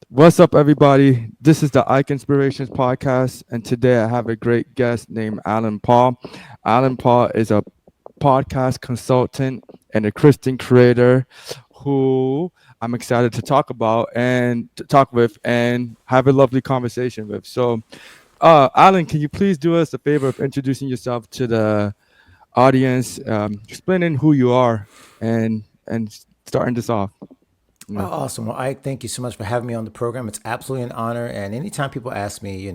What's up, everybody? This is the Ike Inspirations podcast, and today I have a great guest named Alan Paul. Alan Paul is a podcast consultant and a Christian creator who I'm excited to talk about and to talk with and have a lovely conversation with. So, Alan, can you please do us a favor of introducing yourself to the audience, explaining who you are, and starting this off? Oh, Yeah. awesome. Well, Ike, thank you so much for having me on the program. It's absolutely an honor. And anytime people ask me,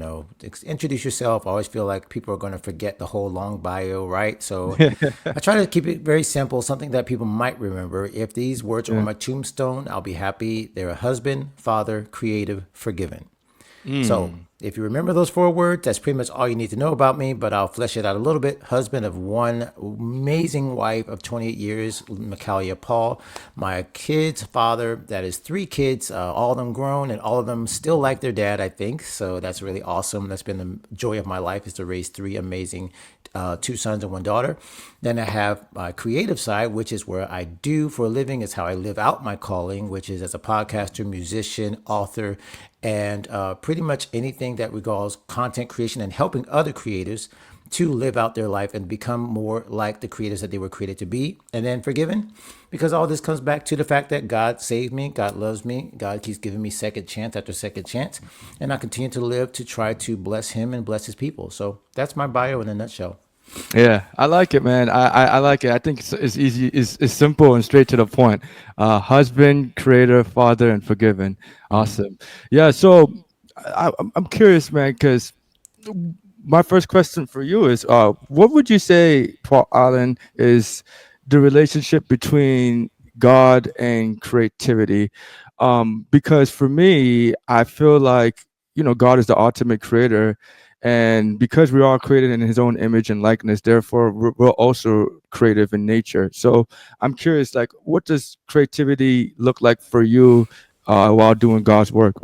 introduce yourself, I always feel like people are going to forget the whole long bio, right? So I try to keep it very simple, something that people might remember. If these words are on Yeah. my tombstone, I'll be happy. They're a husband, father, creative, forgiven. So Mm. if you remember those four words, that's pretty much all you need to know about me, but I'll flesh it out a little bit. Husband of one amazing wife of 28 years, Michaelia Paul. My kids' father, that is three kids, all of them grown and all of them still like their dad, I think. So that's really awesome. That's been the joy of my life is to raise three amazing two sons and one daughter. Then I have my creative side, which is where I do for a living. It's how I live out my calling, which is as a podcaster, musician, author, and pretty much anything that regards content creation and helping other creators to live out their life and become more like the creators that they were created to be. And then forgiven, because all this comes back to the fact that God saved me, God loves me, God keeps giving me second chance after second chance, and I continue to live to try to bless Him and bless His people. So that's my bio in a nutshell. Yeah, I like it, man. I like it. I think it's easy, it's simple and straight to the point. Husband, creator, father, and forgiven. Awesome. Yeah. So I'm curious, man, because my first question for you is, what would you say, Paul Allen, is the relationship between God and creativity? Because for me, I feel like God is the ultimate creator, and because we are created in His own image and likeness, therefore we're also creative in nature. So I'm curious, like, what does creativity look like for you while doing God's work?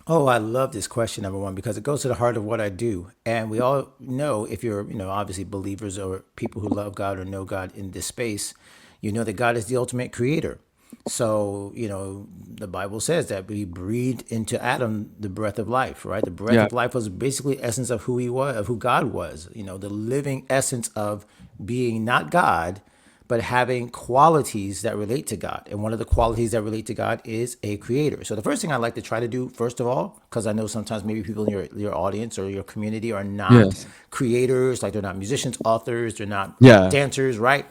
Oh, I love this question, number one, because it goes to the heart of what I do. And we all know if you're, obviously believers or people who love God or know God in this space, you know that God is the ultimate creator. So, the Bible says that we breathed into Adam the breath of life, right? The breath Yeah. of life was basically essence of who he was, of who God was, the living essence of being not God, but having qualities that relate to God. And one of the qualities that relate to God is a creator. So the first thing I like to try to do, first of all, because I know sometimes maybe people in your audience or your community are not Yes. creators, like they're not musicians, authors, they're not Yeah. dancers, right?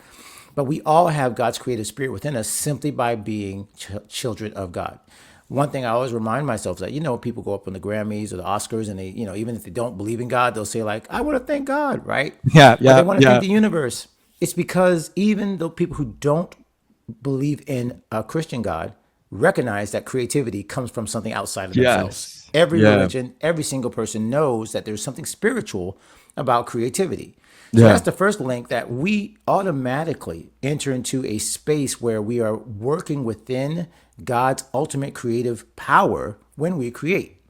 But we all have God's creative spirit within us simply by being children of God. One thing I always remind myself is that, people go up on the Grammys or the Oscars and they, even if they don't believe in God, they'll say, like, I want to thank God, right? Yeah. Or they Yeah. want to thank Yeah. the universe. It's because even though people who don't believe in a Christian God recognize that creativity comes from something outside of themselves. Yes. Every Yeah. religion, every single person knows that there's something spiritual about creativity. So Yeah. that's the first link that we automatically enter into a space where we are working within God's ultimate creative power when we create.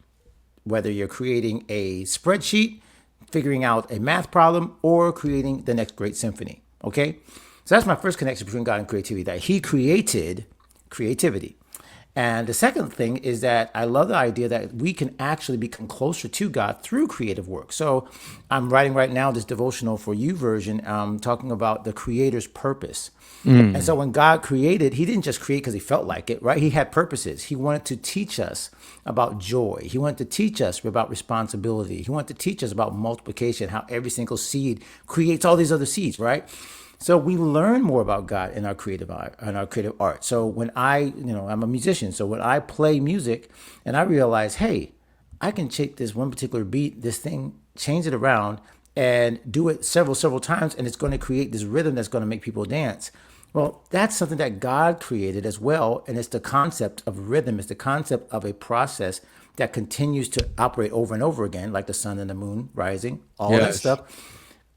Whether you're creating a spreadsheet, figuring out a math problem, or creating the next great symphony. Okay? So that's my first connection between God and creativity, that He created creativity. And the second thing is that I love the idea that we can actually become closer to God through creative work. So I'm writing right now this devotional for YouVersion, talking about the Creator's purpose. And so Mm. when God created, He didn't just create because He felt like it, right? He had purposes. He wanted to teach us about joy. He wanted to teach us about responsibility. He wanted to teach us about multiplication, how every single seed creates all these other seeds, right? So we learn more about God in our creative art, in our creative art. So when I'm a musician. So when I play music and I realize, hey, I can take this one particular beat, this thing, change it around and do it several times, and it's going to create this rhythm that's going to make people dance. Well, that's something that God created as well. And it's the concept of rhythm, it's the concept of a process that continues to operate over and over again, like the sun and the moon rising, all that Yes. stuff.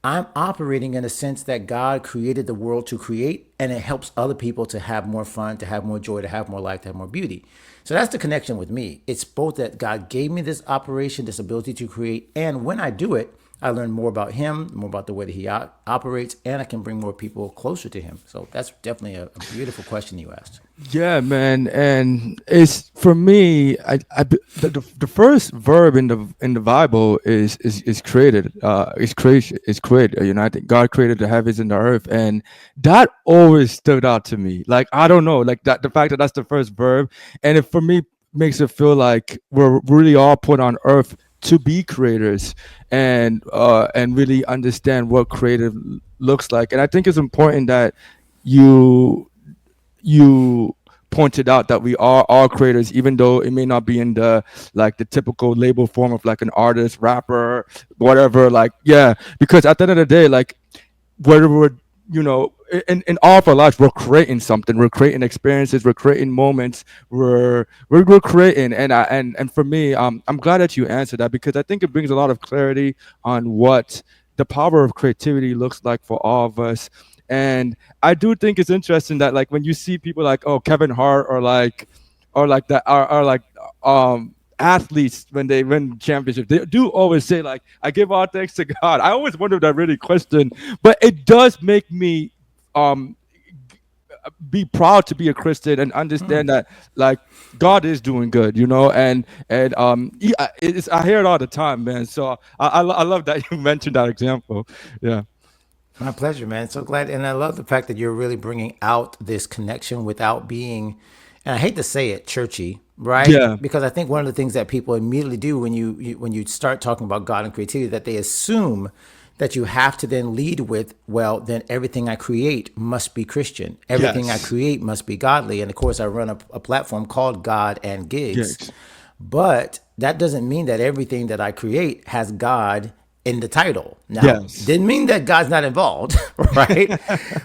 I'm operating in a sense that God created the world to create, and it helps other people to have more fun, to have more joy, to have more life, to have more beauty. So that's the connection with me. It's both that God gave me this operation, this ability to create, and when I do it, I learn more about him, more about the way that he operates, and I can bring more people closer to him. So that's definitely a beautiful question you asked. Yeah, man, and it's for me. The first verb in the Bible is created. Is creation. Is created. You know, I think God created the heavens and the earth, and that always stood out to me. Like I don't know, like that the fact that that's the first verb, and it for me makes it feel like we're really all put on earth to be creators and really understand what creative looks like. And I think it's important that you you pointed out that we are all creators, even though it may not be in the like the typical label form of like an artist, rapper, whatever. Like, yeah, because at the end of the day, like whether we're in all of our lives we're creating something, we're creating experiences, we're creating moments, we're creating. And for me, I'm glad that you answered that because I think it brings a lot of clarity on what the power of creativity looks like for all of us. And I do think it's interesting that like when you see people like, oh, Kevin Hart or like that are like athletes when they win championships, they do always say like, I give all thanks to God. I always wonder that really question, but it does make me um be proud to be a Christian and understand that like God is doing good, and I hear it all the time, man. So I love that you mentioned that example. Yeah. My pleasure, man. So glad, and I love the fact that you're really bringing out this connection without being, and I hate to say it, churchy, right? Yeah. Because I think one of the things that people immediately do when when you start talking about God and creativity, that they assume that you have to then lead with, well, then everything I create must be Christian. Everything I Yes. create must be godly. And of course, I run a platform called God and Gigs. Yes. But that doesn't mean that everything that I create has God in the title. Now, Yes. didn't mean that God's not involved, right?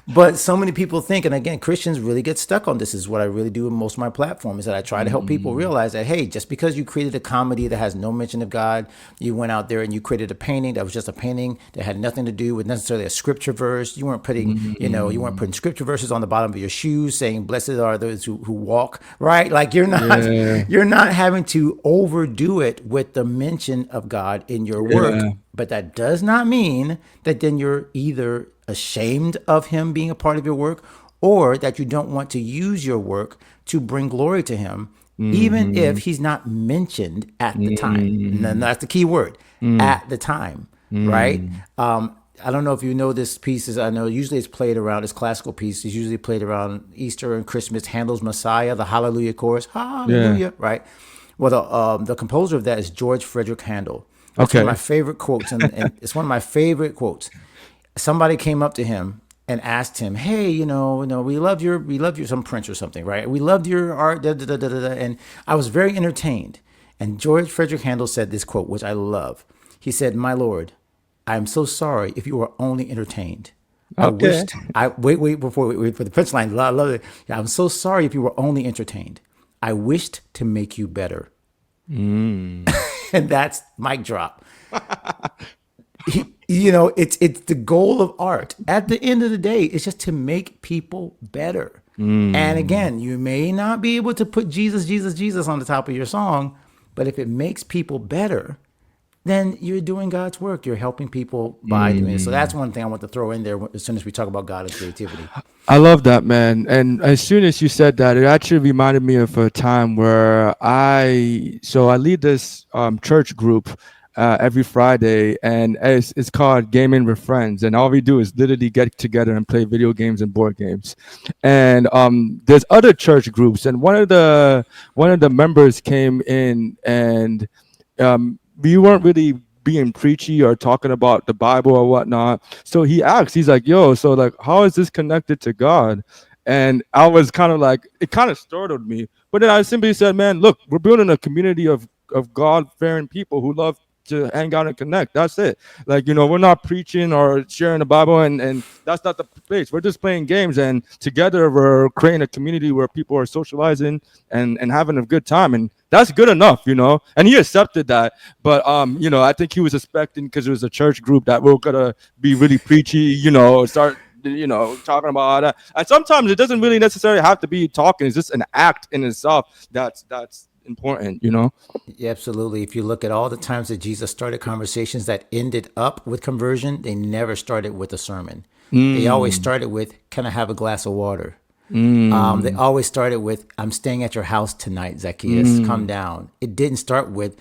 But so many people think, and again, Christians really get stuck on this. Is what I really do in most of my platform is that I try to help people Mm, realize that, hey, just because you created a comedy that has no mention of God, you went out there and you created a painting that was just a painting that had nothing to do with necessarily a scripture verse. You weren't putting mm, scripture verses on the bottom of your shoes saying, blessed are those who walk, right? Like you're not, yeah. you're not having to overdo it with the mention of God in your work. Yeah. But that does not mean that then you're either ashamed of him being a part of your work or that you don't want to use your work to bring glory to him, even if Mm-hmm. he's not mentioned at the time. And then Mm, that's the key word, mm, at the time, right? mm. I don't know if you know this piece is, I know usually it's played around, this classical piece is usually played around Easter and Christmas, Handel's Messiah, the Hallelujah chorus, Yeah. Hallelujah, right? Well, the composer of that is George Frederick Handel. That's one of my Okay. favorite quotes, and it's one of my favorite quotes. Somebody came up to him and asked him, "Hey, we love your some Prince or something, right? We loved your art, da, da, da, da, da, da." And I was very entertained. And George Frederick Handel said this quote, which I love. He said, "My lord, I am so sorry if you were only entertained. I Okay. wished I wait before wait for the punchline. I love it. Yeah, I'm so sorry if you were only entertained. I wished to make you better." Mm. And that's mic drop. It's the goal of art. At the end of the day, it's just to make people better. And Mm. again, you may not be able to put Jesus, Jesus, Jesus on the top of your song, but if it makes people better, then you're doing God's work. You're helping people by doing it. So that's Mm. one thing I want to throw in there as soon as we talk about God and creativity. I love that, man. And as soon as you said that, it actually reminded me of a time where I lead this church group every Friday, and it's called Gaming with Friends. And all we do is literally get together and play video games and board games. And there's other church groups, and one of the members came in, and we weren't really being preachy or talking about the Bible or whatnot. So he asked, he's like, yo, so like, how is this connected to God? And I was kind of like, it kind of startled me. But then I simply said, man, look, we're building a community of God fearing people who love to hang out and connect. That's it. Like, we're not preaching or sharing the Bible, and that's not the place. We're just playing games, and together we're creating a community where people are socializing and having a good time. And that's good enough. And he accepted that. But I think he was expecting, because it was a church group, that we're gonna be really preachy, start talking about that. And sometimes it doesn't really necessarily have to be talking. It's just an act in itself. That's important, you know. Yeah, absolutely. If you look at all the times that Jesus started conversations that ended up with conversion, they never started with a sermon. They always Mm, started with, "Can I have a glass of water?" They mm, always started with, "I'm staying at your house tonight, Zacchaeus. Come mm. down." It didn't start with,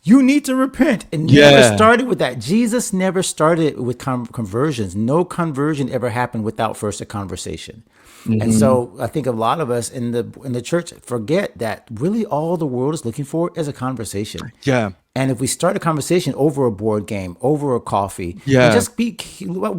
"You need to repent." It never Yeah. started with that. Jesus never started with conversions. No conversion ever happened without first a conversation. And Hmm. so I think a lot of us in the church forget that really all the world is looking for is a conversation. Yeah. And if we start a conversation over a board game, over a coffee, and Yeah. just be,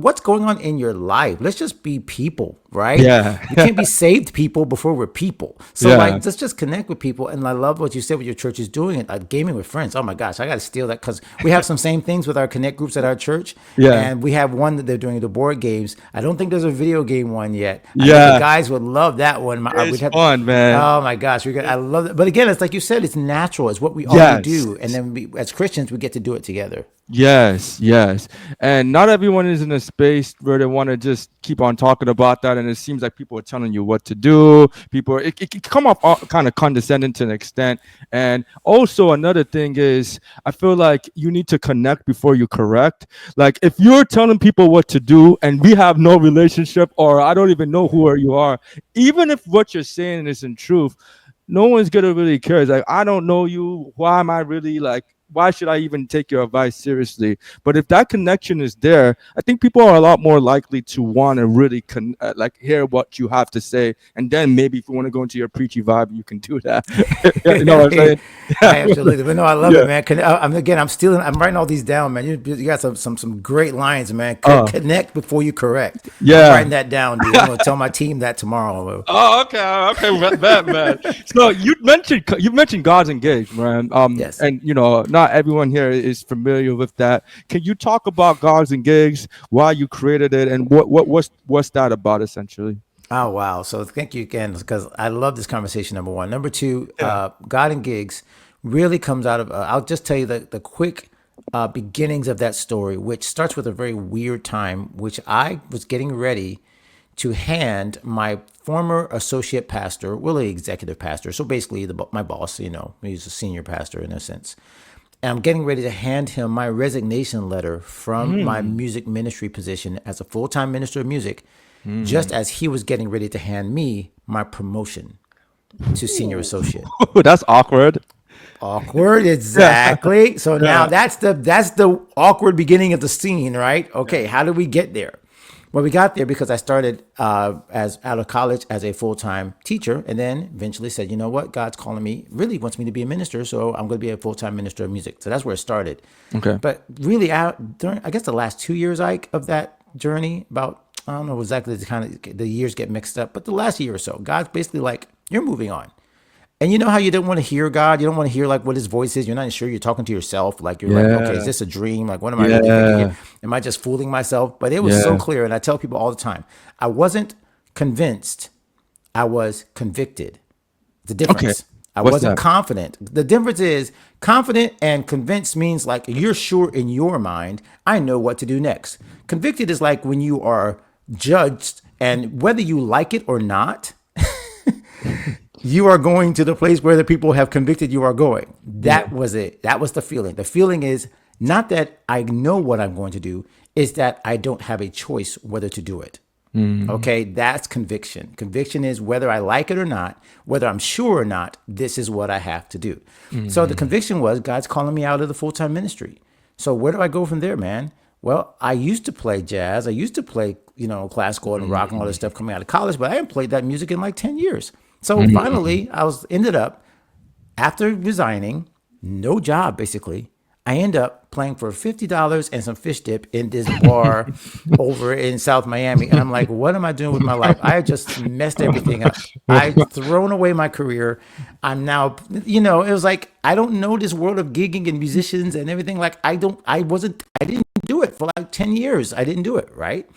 what's going on in your life? Let's just be people, right? Yeah. We can't be saved people before we're people. So Yeah. like, let's just connect with people. And I love what you said, what your church is doing, and gaming with friends. Oh my gosh, I got to steal that, because we have some same things with our connect groups at our church. Yeah. And we have one that they're doing the board games. I don't think there's a video game one yet. I know the Yeah. guys would love that one. We'd It's have, fun, man. oh my gosh, I love it. But again, it's like you said, it's natural. It's what we already Yes. do, and then as Christians, we get to do it together. Yes, yes. And not everyone is in a space where they want to just keep on talking about that. And it seems like people are telling you what to do. People, it can come off kind of condescending to an extent. And also, another thing is, I feel like you need to connect before you correct. Like, if you're telling people what to do and we have no relationship, or I don't even know who you are, even if what you're saying isn't truth, no one's gonna really care. It's like, I don't know you. Why am I really like? Why should I even take your advice seriously? But if that connection is there, I think people are a lot more likely to want to really like hear what you have to say, and then maybe if you want to go into your preachy vibe, you can do that. You know what I'm saying? I absolutely, but no, I love it, Yeah. man. I'm stealing. I'm writing all these down, man. You got some great lines, man. Uh, Connect before you correct. I'm yeah. writing that down, dude. I'm gonna tell my team that tomorrow. Oh, okay, okay, bad, man. So you mentioned God's engaged, man. Yes. And not everyone here is familiar with that. Can you talk about God's engaged, why you created it, and what's that about essentially? Oh wow! So thank you again, because I love this conversation. Number one, number two, Yeah. God and gigs really comes out of. I'll just tell you the quick beginnings of that story, which starts with a very weird time, which I was getting ready to hand my former associate pastor, really executive pastor, so basically my boss. He's a senior pastor in a sense. And I'm getting ready to hand him my resignation letter from my Mm, music ministry position as a full time minister of music, just mm. as he was getting ready to hand me my promotion to senior Ooh. associate. That's awkward. Awkward, Yeah, exactly. So now yeah, that's the awkward beginning of the scene, right? Okay, yeah. how did we get there? Well, we got there because I started as out of college as a full time teacher, and then eventually said, you know what, God's calling me, really wants me to be a minister, so I'm going to be a full time minister of music. So that's where it started. Okay. But really, out during I guess the last 2 years, Ike, of that journey, about I don't know exactly the years get mixed up, but the last year or so, God's basically like, you're moving on. And you know how you don't want to hear God? You don't want to hear like what his voice is. You're not sure, you're talking to yourself. Like you're like, okay, is Yeah, this a dream? Like, what am I really thinking here? yeah, Am I just fooling myself? But it was so yeah. clear. And I tell people all the time, I wasn't convinced, I was convicted. The Okay. difference. I What's wasn't that? confident. The difference is confident and convinced means like you're sure in your mind, I know what to do next. Convicted is like when you are judged, and whether you like it or not, you are going to the place where the people have convicted you are going. Yeah. That was it. That was the feeling. The feeling is not that I know what I'm going to do, is that I don't have a choice whether to do it. Mm, Okay, that's conviction. Conviction is whether I like it or not, whether I'm sure or not, this is what I have to do. So the mm, conviction was God's calling me out of the full time ministry. So where do I go from there, man? Well, I used to play jazz. I used to play, classical and rock and all this mm, stuff coming out of college, but I hadn't played that music in like 10 years. So mm. finally, I was ended up after resigning, no job basically. I end up playing for $50 and some fish dip in this bar over in South Miami. And I'm like, what am I doing with my life? I just messed everything up. I've thrown away my career. I'm now, it was like, I don't know this world of gigging and musicians and everything. Like, I didn't do it for like 10 years. I didn't do it, right?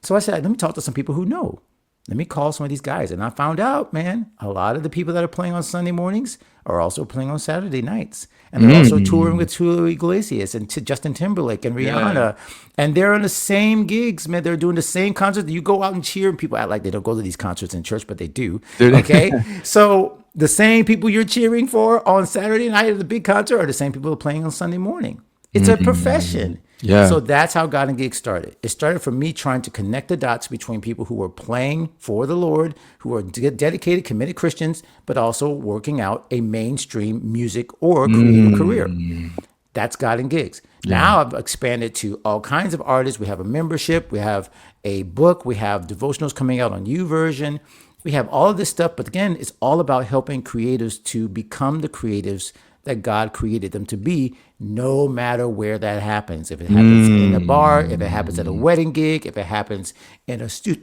So I said, let me talk to some people who know. Let me call some of these guys. And I found out, man, a lot of the people that are playing on Sunday mornings are also playing on Saturday nights. And they're also touring Mm. with Julio Iglesias and Justin Timberlake and Yeah. Rihanna. And they're on the same gigs, man. They're doing the same concerts. You go out and cheer, and people act like they don't go to these concerts in church, but they do. Dude. Okay. So the same people you're cheering for on Saturday night at the big concert are the same people who are playing on Sunday morning. It's a Mm. profession. Yeah. So that's how God and Gig started. It started from me trying to connect the dots between people who were playing for the Lord, who are dedicated, committed Christians, but also working out a mainstream music or creative career. Mm. That's God and Gigs. Yeah. Now I've expanded to all kinds of artists. We have a membership, we have a book, we have devotionals coming out on YouVersion. We have all of this stuff, but again, it's all about helping creatives to become the creatives that God created them to be, no matter where that happens. If it happens in a bar, if it happens at a Mm. wedding gig, if it happens in a excuse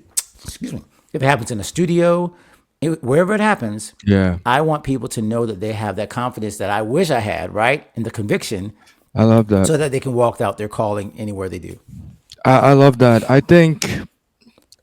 me, if it happens in a studio, wherever it happens, Yeah. I want people to know that they have that confidence that I wish I had, right? And the conviction I love that. so that they can walk out their calling anywhere they do. I love that. I think,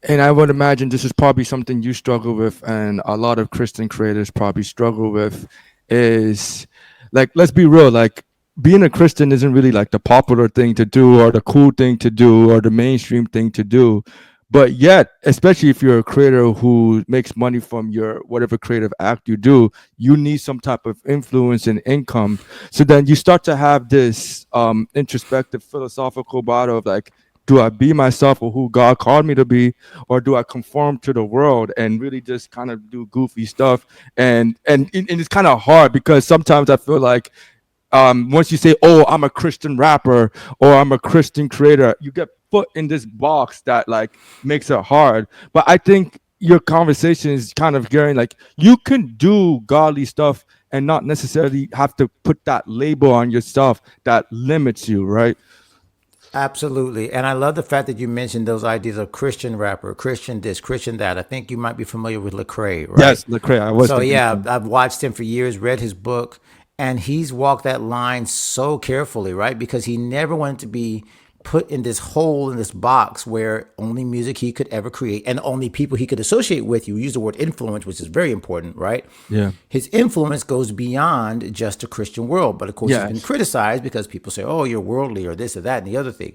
and I would imagine this is probably something you struggle with, and a lot of Christian creators probably struggle with, is like, let's be real, like being a Christian isn't really like the popular thing to do or the cool thing to do or the mainstream thing to do. But yet, especially if you're a creator who makes money from your whatever creative act you do, you need some type of influence and income. So then you start to have this introspective philosophical battle of like, do I be myself or who God called me to be, or do I conform to the world and really just kind of do goofy stuff? And it's kind of hard because sometimes I feel like once you say, "Oh, I'm a Christian rapper" or "I'm a Christian creator," you get put in this box that like makes it hard. But I think your conversation is kind of gearing like you can do godly stuff and not necessarily have to put that label on yourself that limits you, right? Absolutely. And I love the fact that you mentioned those ideas of Christian rapper, Christian this, Christian that. I think you might be familiar with Lecrae, right? Yes, Lecrae. I was So thinking yeah, so. I've watched him for years, read his book, and he's walked that line so carefully, right? Because he never wanted to be put in this hole in this box where only music he could ever create and only people he could associate with. You use the word influence, which is very important, right? Yeah. His influence goes beyond just a Christian world. But of course, he's been Yes. criticized because people say, oh, you're worldly or this or that and the other thing.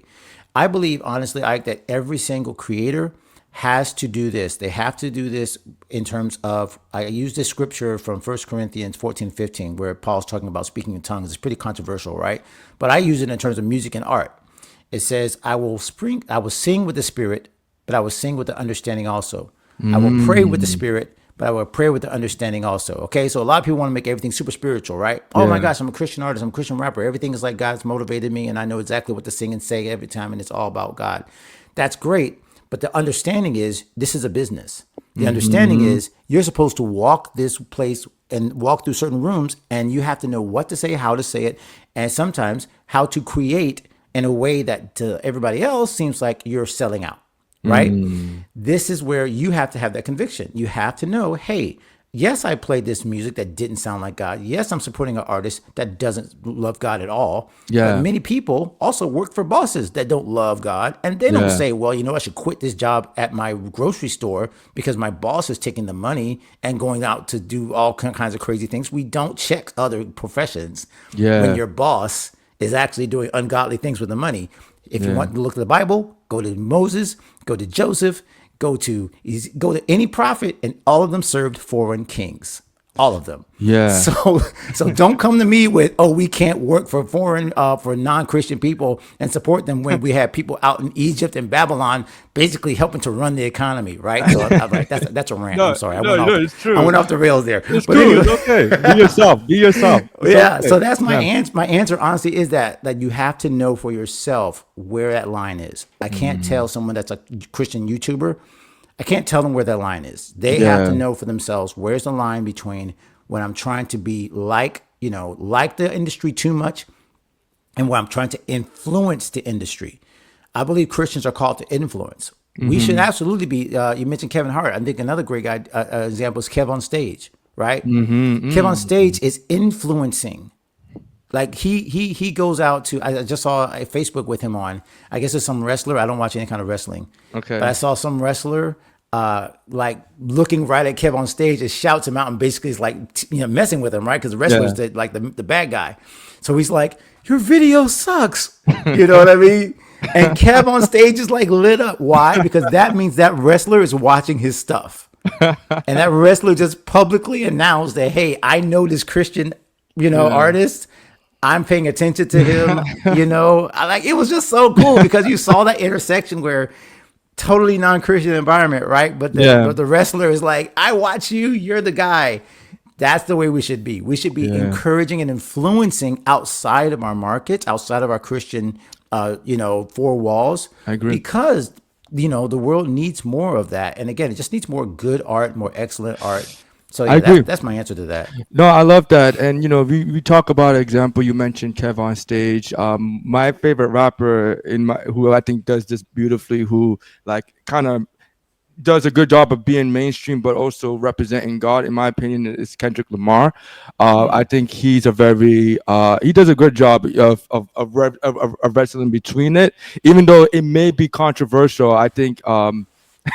I believe, honestly, Ike, that every single creator has to do this. They have to do this in terms of, I use this scripture from 1 Corinthians 14:15, where Paul's talking about speaking in tongues. It's pretty controversial, right? But I use it in terms of music and art. It says, I will sing with the spirit, but I will sing with the understanding also. I will pray with the Mm. spirit, but I will pray with the understanding also. Okay, so a lot of people want to make everything super spiritual, right? Oh my Yeah. gosh, I'm a Christian artist, I'm a Christian rapper. Everything is like God's motivated me, and I know exactly what to sing and say every time, and it's all about God. That's great, but the understanding is this is a business. The understanding Hmm. is you're supposed to walk this place and walk through certain rooms, and you have to know what to say, how to say it, and sometimes how to create in a way that to everybody else seems like you're selling out, right? Mm. This is where you have to have that conviction. You have to know, hey, yes, I played this music that didn't sound like God. Yes, I'm supporting an artist that doesn't love God at all. But Yeah. many people also work for bosses that don't love God. And they don't Yeah. say, well, I should quit this job at my grocery store because my boss is taking the money and going out to do all kinds of crazy things. We don't check other professions when Yeah. your boss is actually doing ungodly things with the money. If you Yeah. want to look at the Bible, go to Moses, go to Joseph, go to any prophet, and all of them served foreign kings. All of them. Yeah. So don't come to me with, oh, we can't work for for non-Christian people and support them when we have people out in Egypt and Babylon basically helping to run the economy, right? So I'm like, that's a rant. I'm No, sorry, no, no, it's I true. went off the rails there. It's But cool. anyway, It's okay. Be yourself. Be yourself. It's yeah. okay. So that's my Yeah. answer. My answer, honestly, is that you have to know for yourself where that line is. I can't tell someone that's a Christian YouTuber. I can't tell them where that line is. They have to Yeah. know for themselves where's the line between when I'm trying to be like the industry too much and when I'm trying to influence the industry. I believe Christians are called to influence. We should Mm-hmm. absolutely be. You mentioned Kevin Hart. I think another great guy example is Kev on Stage, right? Mm-hmm. Kev on Mm. Stage is influencing. Like he goes out to. I just saw a Facebook with him on. I guess it's some wrestler. I don't watch any kind of wrestling, but Okay. I saw some wrestler. like looking right at Kev on stage and shouts him out and basically is like, messing with him, right? Because the wrestler's Yeah. like the bad guy. So he's like, your video sucks. You know what I mean? And Kev on stage is like lit up. Why? Because that means that wrestler is watching his stuff. And that wrestler just publicly announced that, hey, I know this Christian, Yeah. artist. I'm paying attention to him. I like it was just so cool because you saw that intersection where totally non-Christian environment, right? But the Yeah. but the wrestler is like, I watch you, you're the guy. That's the way we should be. We should be Yeah. encouraging and influencing outside of our markets, outside of our Christian, four walls, I agree. because the world needs more of that. And again, it just needs more good art, more excellent art. So I yeah, agree. that's my answer to that. No, I love that. And we talk about example. You mentioned Kev on stage. My favorite rapper who I think does this beautifully, who like kind of does a good job of being mainstream but also representing God, in my opinion, is Kendrick Lamar. I think he's a very he does a good job of wrestling between it, even though it may be controversial. I think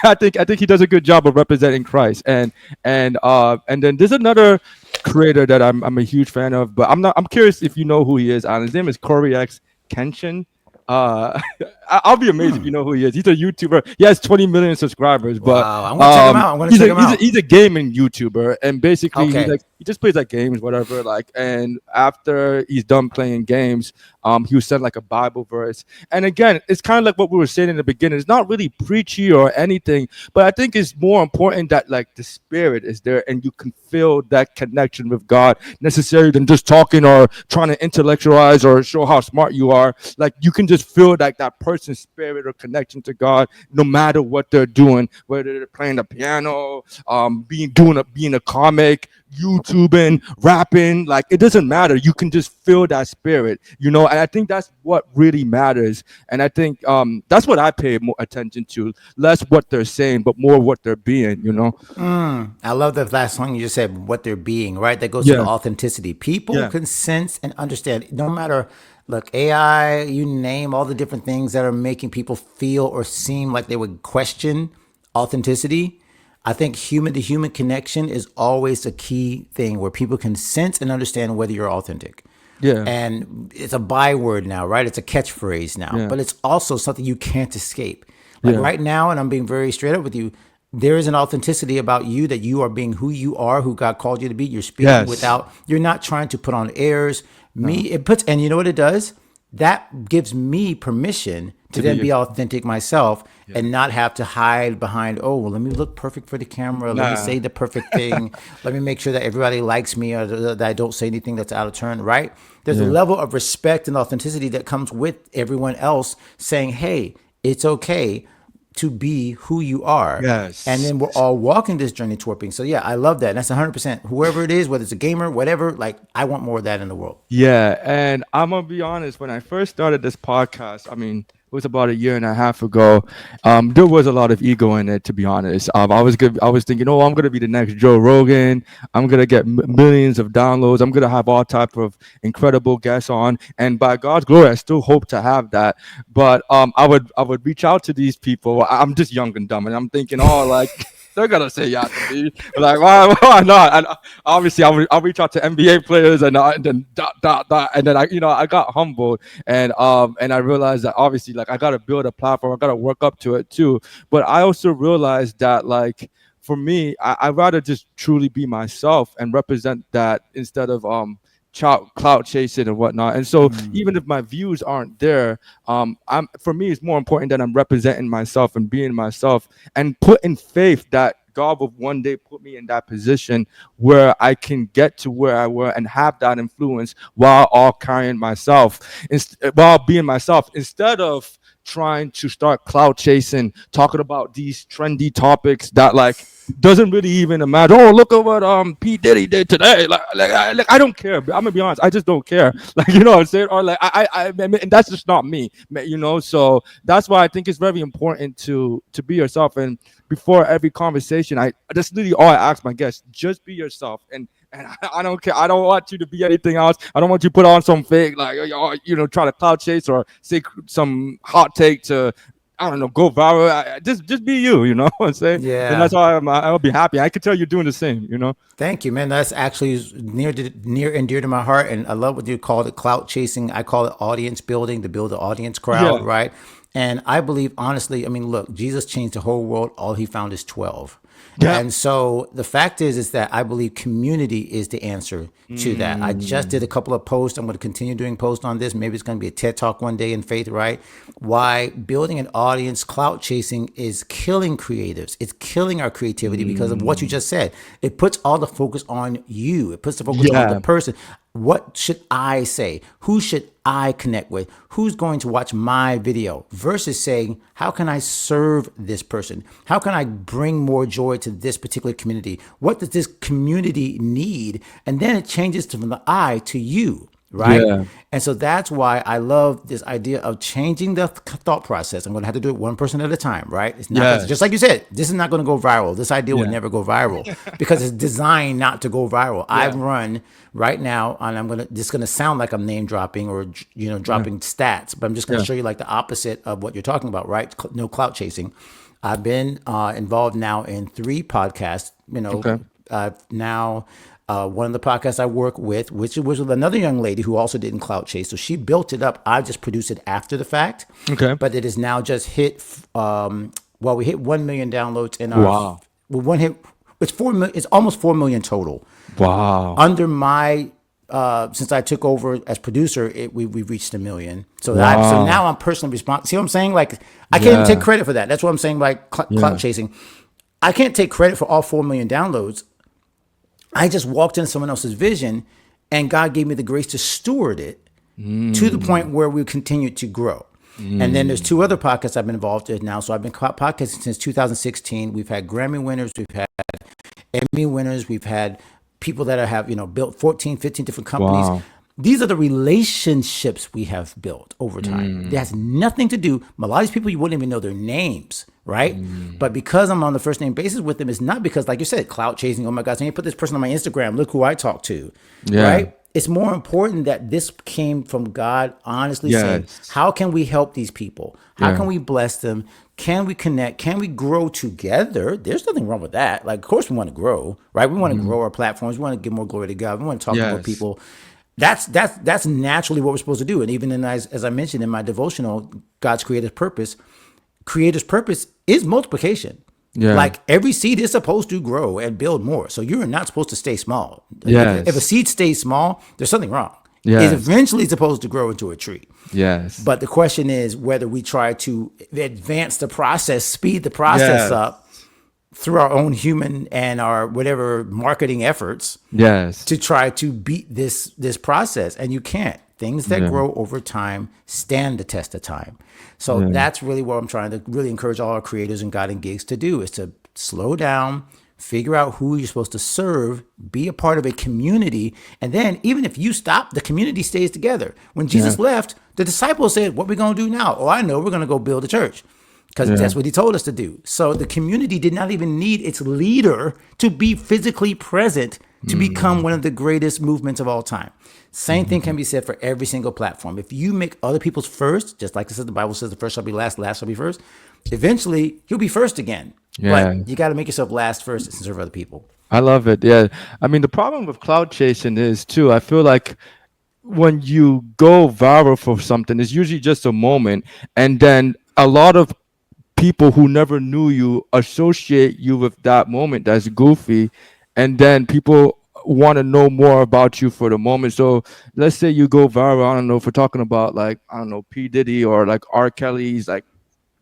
I think he does a good job of representing Christ. And then there's another creator that I'm a huge fan of, but I'm curious if you know who he is. His name is Corey X Kenshin. Uh, I'll be amazed if you know who he is. He's a YouTuber. He has 20 million subscribers, but Wow, I'm gonna check him out. I'm gonna he's check a him he's a out. he's a gaming YouTuber, and basically Okay. he just plays like games, whatever. Like, and after he's done playing games, he will send like a Bible verse. And again, it's kind of like what we were saying in the beginning. It's not really preachy or anything, but I think it's more important that like the spirit is there and you can feel that connection with God necessarily than just talking or trying to intellectualize or show how smart you are. Like you can just feel like that person's spirit or connection to God, no matter what they're doing, whether they're playing the piano, being a comic, YouTubing, rapping. Like it doesn't matter. You can just feel that spirit, And I think that's what really matters. And I think that's what I pay more attention to, less what they're saying, but more what they're being. I love the last song you just said, what they're being, right? That goes to the Yeah, authenticity. People yeah, can sense and understand, no matter, look, AI, you name all the different things that are making people feel or seem like they would question authenticity. I think human to human connection is always a key thing where people can sense and understand whether you're authentic. yeah, And it's a byword now, right? It's a catchphrase now, yeah, but it's also something you can't escape. Like yeah, right now, and I'm being very straight up with you, there is an authenticity about you that you are being who you are, who God called you to be. You're speaking yes, without, you're not trying to put on airs. no, And you know what it does? That gives me permission to to then be, be authentic myself yeah, and not have to hide behind, oh, well, let me look perfect for the camera. Let me nah, say the perfect thing. Let me make sure that everybody likes me or that I don't say anything that's out of turn, right? There's a yeah, level of respect and authenticity that comes with everyone else saying, hey, it's okay to be who you are. And yes. then we're all walking this journey toward being. So yeah, I love that. And that's 100%. Whoever it is, whether it's a gamer, whatever, like I want more of that in the world. Yeah, and I'm gonna be honest. When I first started this podcast, I mean, it was about a year and a half ago. There was a lot of ego in it, to be honest. I was thinking, oh, I'm gonna be the next Joe Rogan. I'm gonna get millions of downloads. I'm gonna have all type of incredible guests on, and by God's glory, I still hope to have that. But I would reach out to these people. I'm just young and dumb, and I'm thinking, oh, like. They're gonna say yeah to me, like why not? And obviously I'll reach out to NBA players and then dot, and then I got humbled and I realized that obviously like I gotta build a platform, I gotta work up to it too. But I also realized that like for me, I'd rather just truly be myself and represent that instead of clout chasing and whatnot. And so even if my views aren't there, I'm for me it's more important that I'm representing myself and being myself and putting faith that God will one day put me in that position where I can get to where I were and have that influence while all carrying myself, while being myself, instead of trying to start cloud chasing, talking about these trendy topics that like doesn't really even matter. Oh, look at what P Diddy did today. I don't care. I'm gonna be honest. I just don't care. Like you know what I'm saying. Or like and that's just not me. So that's why I think it's very important to be yourself. And before every conversation, that's literally all I ask my guests: just be yourself. And I don't care. I don't want you to be anything else. I don't want you to put on some fake, like, try to cloud chase or say some hot take to I don't know, go viral. Just be you. You know what I'm saying? And Yeah. that's why I'll be happy. I can tell you're doing the same. You know? Thank you, man. That's actually near and dear to my heart, and I love what you called it, clout chasing. I call it audience building, to build the audience crowd, Yeah. right? And I believe, honestly, I mean, look, Jesus changed the whole world. All he found is 12. Yeah. And so the fact is that I believe community is the answer to that. I just did a Mm, couple of posts. I'm going to continue doing posts on this. Maybe it's going to be a TED talk one day in faith, right? Why building an audience, clout chasing is killing creatives. It's killing our creativity because of what you mm, just said. It puts all the focus on you. It puts the focus on the yeah. person. What should I say? Who should I connect with? Who's going to watch my video? Versus saying, how can I serve this person? How can I bring more joy to this particular community? What does this community need? And then it changes from the I to you, right? Yeah. And so that's why I love this idea of changing the thought process. I'm going to have to do it one person at a time, right? It's not going to, just Yes. like you said, this is not going to go viral. This idea would Yeah. never go viral because it's designed not to go viral. I Yeah. run right now, and I'm going to, this is going to sound like I'm name dropping or, Yeah. dropping stats, but I'm just going to Yeah. show you like the opposite of what you're talking about, right? No clout chasing. I've been involved now in 3 podcasts, Okay. now one of the podcasts I work with, which was with another young lady who also didn't clout chase. So she built it up. I just produced it after the fact, Okay. but it is now just hit. Well, we hit 1 million downloads in our. Wow. We one hit. It's 4 million. It's almost 4 million total. Wow. Under my since I took over as producer, we reached 1 million. So Wow. now I'm personally responsible. See what I'm saying? Like I can't even take Yeah. credit for that. That's what I'm saying. Like clout Yeah. chasing. I can't take credit for all 4 million downloads. I just walked into someone else's vision, and God gave me the grace to steward it to the point Mm, where we continue to grow. And then there's mm. 2 other podcasts I've been involved in now. So I've been podcasting since 2016. We've had Grammy winners, we've had Emmy winners, we've had people that have, built 14, 15 different companies. Wow. These are the relationships we have built over time. It Mm, has nothing to do. A lot of these people you wouldn't even know their names, right? mm. But because I'm on the first name basis with them, it's not because, like you said, clout chasing. Oh my gosh, I need to put this person on my Instagram. Look who I talk to, Yeah. right? It's more important that this came from God honestly saying, Yes. how can we help these people? How Yeah. can we bless them? Can we connect? Can we grow together? There's nothing wrong with that. Like, of course, we want to grow, right? We want to Mm. grow our platforms. We want to give more glory to God. We want to talk to more Yes. people. That's naturally what we're supposed to do. And even as I mentioned in my devotional, God's creator's purpose is multiplication. Yeah. Like every seed is supposed to grow and build more. So you're not supposed to stay small. If a Yes. seed stays small, there's something wrong. It's Yes. eventually supposed to grow into a tree. Yes. But the question is whether we try to advance the process, speed the process Yes. up through our own human and our whatever marketing efforts Yes. to try to beat this process, and you can't. Things that Yeah. grow over time stand the test of time. So Yeah. that's really what I'm trying to really encourage all our creators and God and gigs to do, is to slow down, figure out who you're supposed to serve, be a part of a community, and then even if you stop, the community stays together. When Yeah. Jesus left, the disciples said, what are we going to do now? Oh, I know, we're going to go build a church, because Yeah. that's what he told us to do. So the community did not even need its leader to be physically present to become one of the greatest movements of all time. Same thing can be said for every single platform. If you make other people's first, just like it says, the Bible says the first shall be last, last shall be first, eventually you'll be first again. Yeah. But you got to make yourself last first and serve other people. I love it. Yeah. I mean, the problem with cloud chasing is too, I feel like when you go viral for something, it's usually just a moment. And then a lot of people who never knew you associate you with that moment that's goofy. And then people want to know more about you for the moment. So let's say you go viral. I don't know if we're talking about like, I don't know, P. Diddy or like R. Kelly's like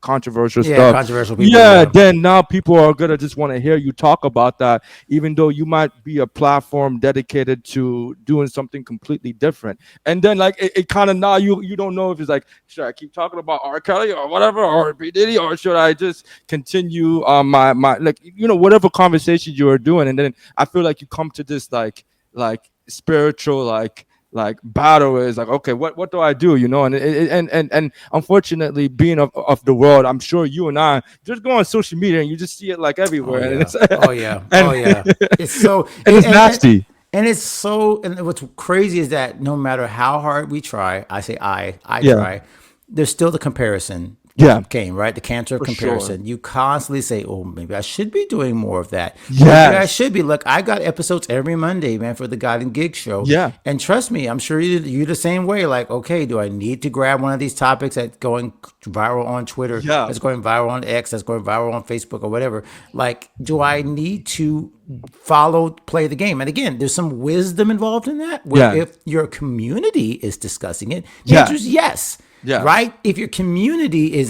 controversial Yeah, stuff. controversial people, Yeah, yeah. then now people are gonna just want to hear you talk about that, even though you might be a platform dedicated to doing something completely different. And then like it kind of now you don't know if it's like, should I keep talking about R. Kelly or whatever or P. Diddy, or should I just continue my like whatever conversation you are doing. And then I feel like you come to this like spiritual like battle is like, okay, what do I do, and unfortunately, being of the world, I'm sure you and I just go on social media and you just see it like Oh everywhere, and yeah. it's Oh yeah. Oh and yeah. It's so and it's nasty. and it's so, and what's crazy is that no matter how hard we try, I say I Yeah. try, there's still the comparison Yeah, came, right? The cancer of for sure. comparison. You constantly say, oh, maybe I should be doing more of that. Maybe I Yes. should be. Look, I got episodes every Monday, man, for the God and Gig show. Yeah. And trust me, I'm sure you're the same way. Like, okay, do I need to grab one of these topics that's going viral on Twitter, Yeah. that's going viral on X, that's going viral on Facebook or whatever? Like, do I need to play the game? And again, there's some wisdom involved in that, where Yeah. if your community is discussing it, the answer is Yes. yes, Yes. right? If your community is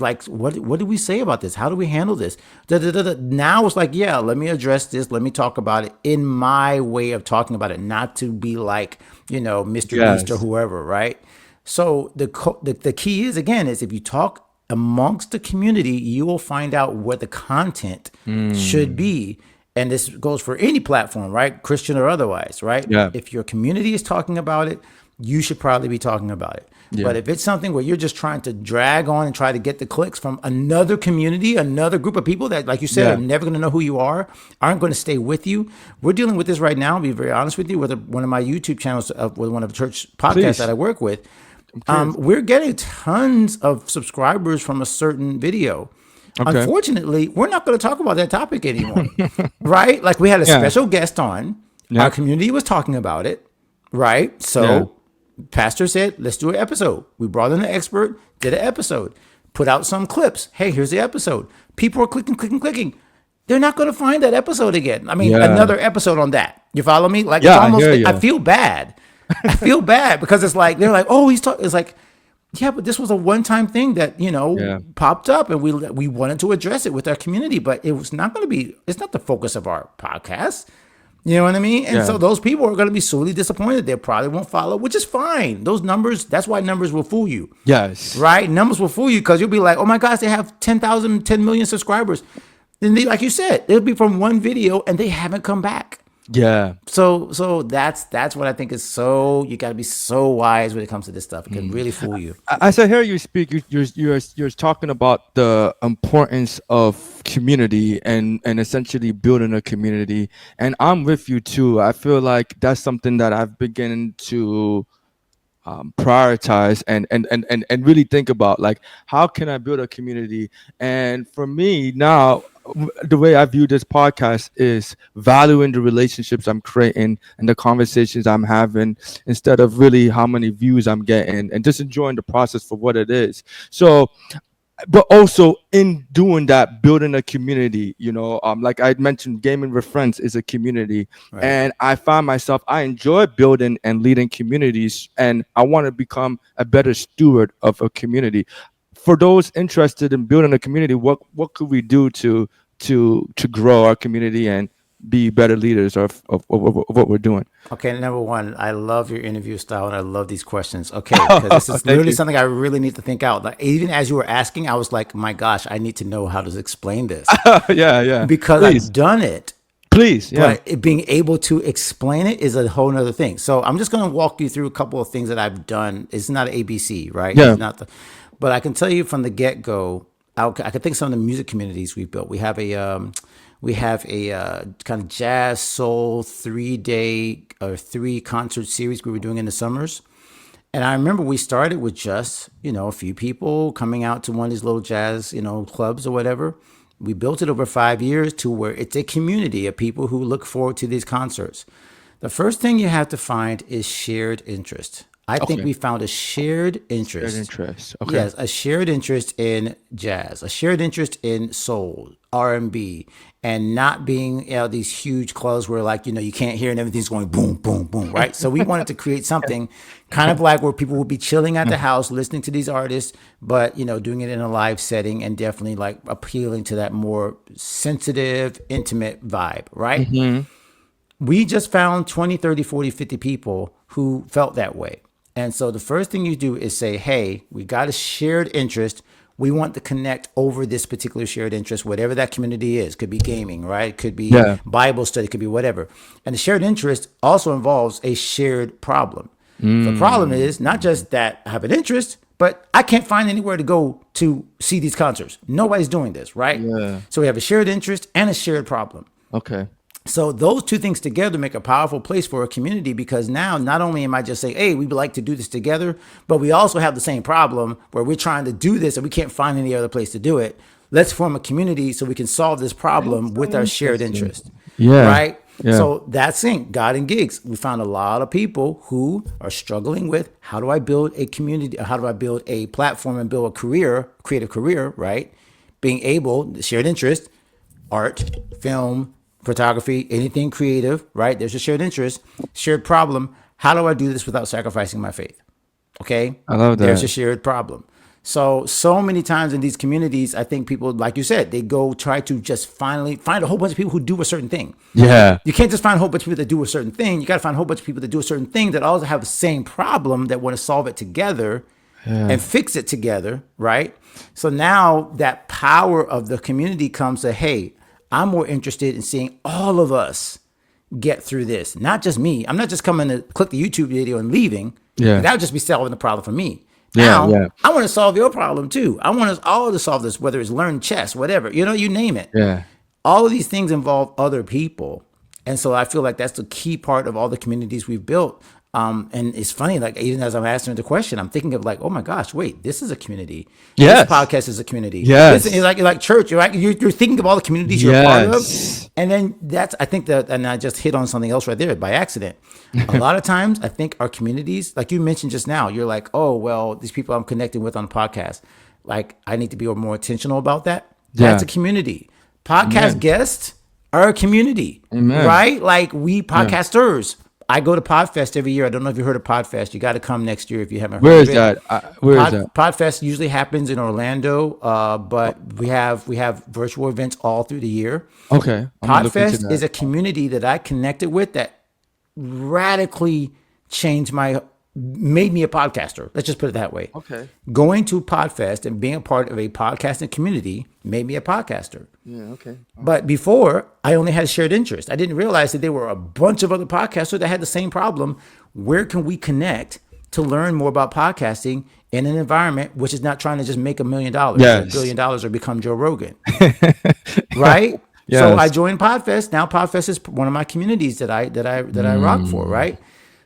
like, what do we say about this? How do we handle this? Da, da, da, da. Now it's like, yeah, let me address this. Let me talk about it in my way of talking about it, not to be like, Mr. Beast or Yes. whoever, right? So the key is, again, is if you talk amongst the community, you will find out what the content should Mm. be. And this goes for any platform, right? Christian or otherwise, right? Yeah. If your community is talking about it, you should probably be talking about it. Yeah. But if it's something where you're just trying to drag on and try to get the clicks from another community, another group of people that, like you said, are Yeah. never going to know who you are, aren't going to stay with you. We're dealing with this right now, to be very honest with you, with one of my YouTube channels, with one of the church podcasts that Please. I work with. I'm curious. We're getting tons of subscribers from a certain video. Okay. Unfortunately, we're not going to talk about that topic anymore, right? Like, we had a Yeah. special guest on, our Yeah. community was talking about it, right? Yeah. So pastor said, let's do an episode. We brought in an expert, did an episode, put out some clips. Hey, here's the episode. People are clicking, clicking, clicking. They're not going to find that episode again. I mean, Yeah. another episode on that. You follow me? Like, it's Yeah. I almost, hear I you. feel bad. I feel bad because it's like, they're like, oh, he's talking. It's like, yeah, but this was a one-time thing that, Yeah. popped up, and we wanted to address it with our community, but it was not going to be, it's not the focus of our podcast. You know what I mean? And Yeah. so those people are going to be sorely disappointed. They probably won't follow, which is fine. Those numbers, that's why numbers will fool you, Yes. right? Numbers will fool you because you'll be like, oh my gosh, they have 10,000, 10 million subscribers. And they, like you said, it'll be from one video and they haven't come back. Yeah. So that's what I think is so, you got to be so wise when it comes to this stuff. It can really fool you. As I hear you speak, you're talking about the importance of community and essentially building a community, and I'm with you too. I feel like that's something that I've begun to prioritize and really think about, like, how can I build a community. And for me now, the way I view this podcast is valuing the relationships I'm creating and the conversations I'm having, instead of really how many views I'm getting, and just enjoying the process for what it is. So, but also in doing that, building a community, like I mentioned, gaming with friends is a community. Right. And I find myself, I enjoy building and leading communities, and I want to become a better steward of a community. For those interested in building a community, what could we do to grow our community and be better leaders of what we're doing? Okay, number one, I love your interview style and I love these questions. Okay, because this is Thank literally you. something I really need to think out. Like, even as you were asking, I was like, my gosh, I need to know how to explain this Yeah, yeah, because please, I've done it, please, yeah. but being able to explain it is a whole nother thing. So I'm just going to walk you through a couple of things that I've done. It's not ABC, right? Yeah. It's not but I can tell you from the get go. I can think of some of the music communities we've built. We have a kind of jazz soul 3 day or 3 concert series we were doing in the summers. And I remember we started with just, a few people coming out to one of these little jazz, clubs or whatever. We built it over 5 years to where it's a community of people who look forward to these concerts. The first thing you have to find is shared interest. I think Okay. we found a shared Shared interest. interest. Okay. Yes, a shared interest in jazz, a shared interest in soul, R&B, and not being these huge clubs where, like, you can't hear and everything's going boom, boom, boom, right? So we wanted to create something kind of like where people would be chilling at the house listening to these artists, but, doing it in a live setting and definitely like appealing to that more sensitive, intimate vibe, right? Hmm. We just found 20, 30, 40, 50 people who felt that way. And so the first thing you do is say, hey, we got a shared interest. We want to connect over this particular shared interest, whatever that community is. Could be gaming, right? Could be Yeah. Bible study, could be whatever. And the shared interest also involves a shared problem. The problem is not just that I have an interest, but I can't find anywhere to go to see these concerts. Nobody's doing this, right? Yeah. So we have a shared interest and a shared problem. Okay. So those two things together make a powerful place for a community, because now not only am I just saying, hey, we would like to do this together, but we also have the same problem where we're trying to do this and we can't find any other place to do it. Let's form a community so we can solve this That's problem so with our shared interesting. interest, Yeah. right? Yeah. So that's it. God and gigs. We found a lot of people who are struggling with, how do I build a community? How do I build a platform and build a career, creative career, right? Being able, shared interest, art, film, photography, anything creative, right? There's a shared interest, shared problem. How do I do this without sacrificing my faith? Okay. I love There's a that. shared problem. So many times in these communities, I think people, like you said, they go try to just finally find a whole bunch of people who do a certain thing. Yeah. You can't just find a whole bunch of people that do a certain thing. You got to find a whole bunch of people that do a certain thing that also have the same problem, that want to solve it together and Yeah. fix it together, right? So now that power of the community comes to, hey, I'm more interested in seeing all of us get through this, not just me. I'm not just coming to click the YouTube video and leaving. Yeah. That would just be solving the problem for me. Yeah. Now, Yeah. I want to solve your problem too. I want us all to solve this, whether it's learn chess, whatever, you name it. Yeah. All of these things involve other people. And so I feel like that's the key part of all the communities we've built. And it's funny, like even as I'm answering the question, I'm thinking of like, oh my gosh, wait, this is a community. This Yes. podcast is a community. This is Yes. like church. You're thinking of all the communities you're a part of. Yes. And then I think that, and I just hit on something else right there by accident. A lot of times I think our communities, like you mentioned just now, you're like, oh, well, these people I'm connecting with on the podcast, like I need to be more intentional about that. That's Yeah. a community. Podcast Amen. guests are a community, Amen. right? Like we Yeah. podcasters. I go to Podfest every year. I don't know if you heard of Podfest. You got to come next year if you haven't heard Where of is it. that? Where is that? Podfest usually happens in Orlando, but we have virtual events all through the year. Okay. I'm gonna look into Podfest is that. a community that I connected with that radically changed made me a podcaster. Let's just put it that way. Okay. Going to Podfest and being a part of a podcasting community made me a podcaster. Yeah. Okay. But before, I only had a shared interest. I didn't realize that there were a bunch of other podcasters that had the same problem. Where can we connect to learn more about podcasting in an environment which is not trying to just make $1 million or Yes. $1 billion or become Joe Rogan, right? So I Yes. joined Podfest. Now Podfest is one of my communities that I rock for, right?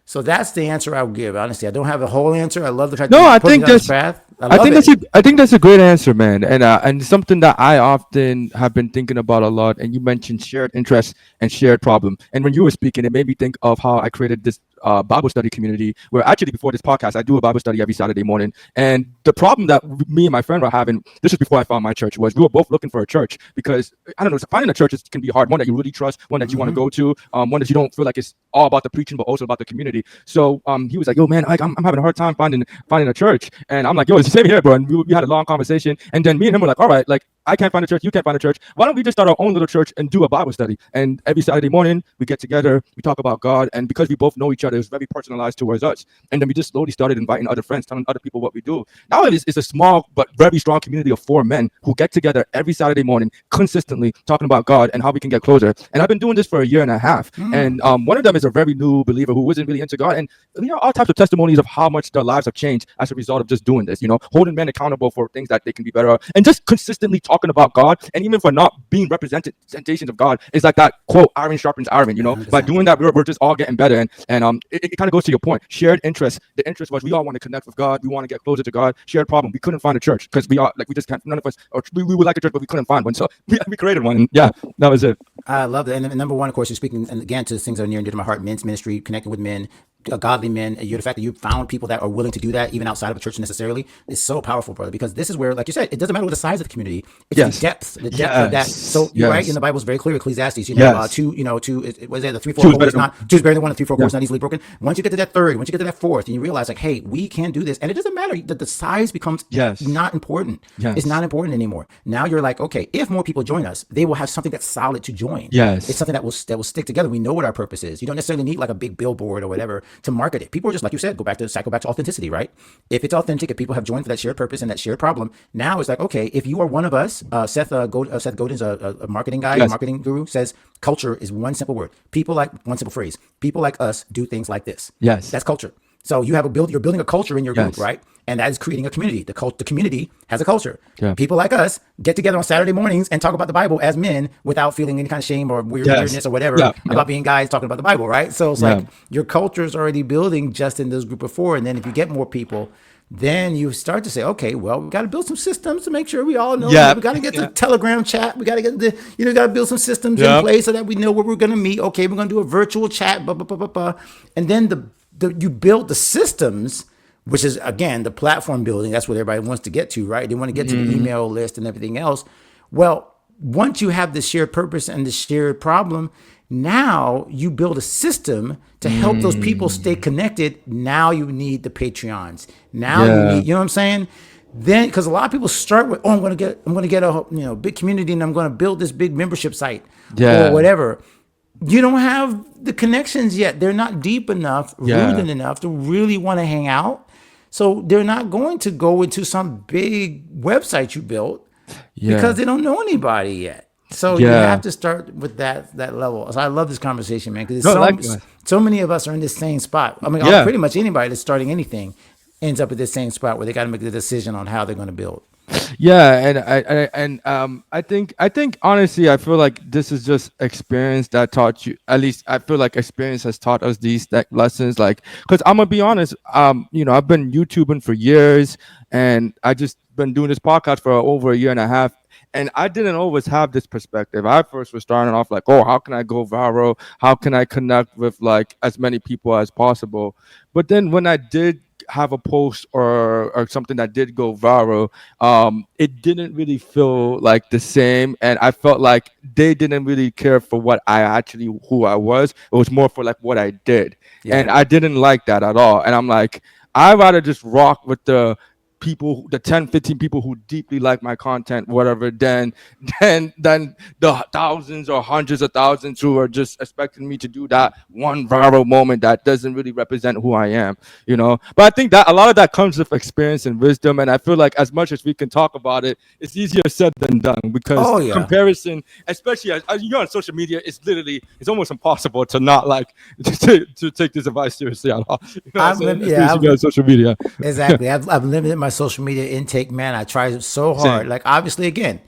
So that's the answer I would give. Honestly, I don't have a whole answer. I love the fact that No, you I put me think on this that's path. I I love think it. that's a great answer, man, and something that I often have been thinking about a lot. And you mentioned shared interest and shared problem, and when you were speaking, it made me think of how I created this Bible study community. Where actually before this podcast, I do a Bible study every Saturday morning, and the problem that me and my friend were having, this is before I found my church, was we were both looking for a church because I don't know, finding a church can be hard. One that you really trust, one that you want to go to, one that you don't feel like it's all about the preaching, but also about the community. So he was like, "Yo, man, like I'm having a hard time finding a church," and I'm like, "Yo, it's the same here, bro." And we had a long conversation, and then me and him were like, "All right, like I can't find a church, you can't find a church. Why don't we just start our own little church and do a Bible study?" And every Saturday morning we get together, we talk about God, and because we both know each other, it's very personalized towards us. And then we just slowly started inviting other friends, telling other people what we do. Now it's a small but very strong community of 4 men who get together every Saturday morning, consistently talking about God and how we can get closer. And I've been doing this for a year and a half. And one of them is a very new believer who wasn't really into God, and all types of testimonies of how much their lives have changed as a result of just doing this. Holding men accountable for things that they can be better at, and just consistently talking about God, and even for not being representations of God, is like that quote, "Iron sharpens iron." By 100%. doing that, we're just all getting better. And it kind of goes to your point. Shared interest. The interest was we all want to connect with God. We want to get closer to God. Shared problem. We couldn't find a church because we just can't. None of us, or we would like a church, but we couldn't find one. So we created one. And yeah, that was it. I love that. And number one, of course, you're speaking, and again, to things that are near and dear to my heart: men's ministry, connecting with men, godly men. And the fact that you found people that are willing to do that, even outside of a church necessarily, is so powerful, brother. Because this is where, like you said, it doesn't matter what the size of the community; it's Yes. the depth of that. So you're right. Yes. In the Bible is very clear. Ecclesiastes, Yes. two, was it the three, four Two is cord better is than not two is better than one, and three, four cord is yeah. not easily broken. Once you get to that third, once you get to that fourth, and you realize, like, hey, we can do this, and it doesn't matter that the size becomes Yes. not important. Yes. It's not important anymore. Now you're like, okay, if more people join us, they will have something that's solid to join. Yes. It's something that will stick together. We know what our purpose is. You don't necessarily need like a big billboard or whatever to market it. People are just, like you said, cycle back to authenticity, right? If it's authentic, if people have joined for that shared purpose and that shared problem, now it's like, okay, if you are one of us, Seth Godin's a marketing guy, a Yes. marketing guru, says culture is one simple word. One simple phrase. People like us do things like this. Yes. That's culture. So you're building a culture in your group, Yes. right? And that is creating a community. The community has a culture. Yeah. People like us get together on Saturday mornings and talk about the Bible as men without feeling any kind of shame or Yes. weirdness or whatever Yeah. Yeah. about being guys talking about the Bible, right? So it's Yeah. like your culture is already building just in this group of four. And then if you get more people, then you start to say, okay, well, we got to build some systems to make sure we all know. Yeah. We got to get the Yeah. Telegram chat. We got to get got to build some systems in Yeah. place so that we know where we're going to meet. Okay, we're going to do a virtual chat, blah, blah, blah, blah, blah. And then you build the systems, which is, again, the platform building. That's what everybody wants to get to, right? They want to get to the email list and everything else. Well, once you have the shared purpose and the shared problem, now you build a system to help those people stay connected. Now you need the Patreons. Now you Yeah. need, you know what I'm saying? Then, because a lot of people start with, oh, I'm going to get a big community and I'm going to build this big membership site or Yeah. whatever. You don't have the connections yet. They're not deep enough, Yeah. rooted enough to really want to hang out. So they're not going to go into some big website you built Yeah. because they don't know anybody yet. So you have Yeah. to start with that level. So I love this conversation, man, because No, likewise. so many of us are in this same spot. I mean, Yeah. pretty much anybody that's starting anything ends up at this same spot where they got to make the decision on how they're going to build. Yeah, and I think honestly, I feel like this is just experience that taught you. At least I feel like experience has taught us these lessons. Like, because I'm gonna be honest, I've been YouTubing for years, and I just been doing this podcast for over a year and a half. And I didn't always have this perspective. I first was starting off like, oh, how can I go viral? How can I connect with like as many people as possible? But then when I did have a post or something that did go viral, it didn't really feel like the same, and I felt like they didn't really care for what I actually who I was. It was more for like what I did, Yeah. and I didn't like that at all. And I'm like, I rather just rock with the people, the 10, 15 people who deeply like my content, whatever, than the thousands or hundreds of thousands who are just expecting me to do that one viral moment that doesn't really represent who I am. But I think that a lot of that comes with experience and wisdom. And I feel like as much as we can talk about it, it's easier said than done, because Oh yeah. comparison, especially as you're on social media, it's almost impossible to not like to take this advice seriously at all. You know what I'm I've saying? lived, As soon yeah, as you get on social media. exactly. I've limited my social media intake, man. I try so hard. Same. Like, obviously, again,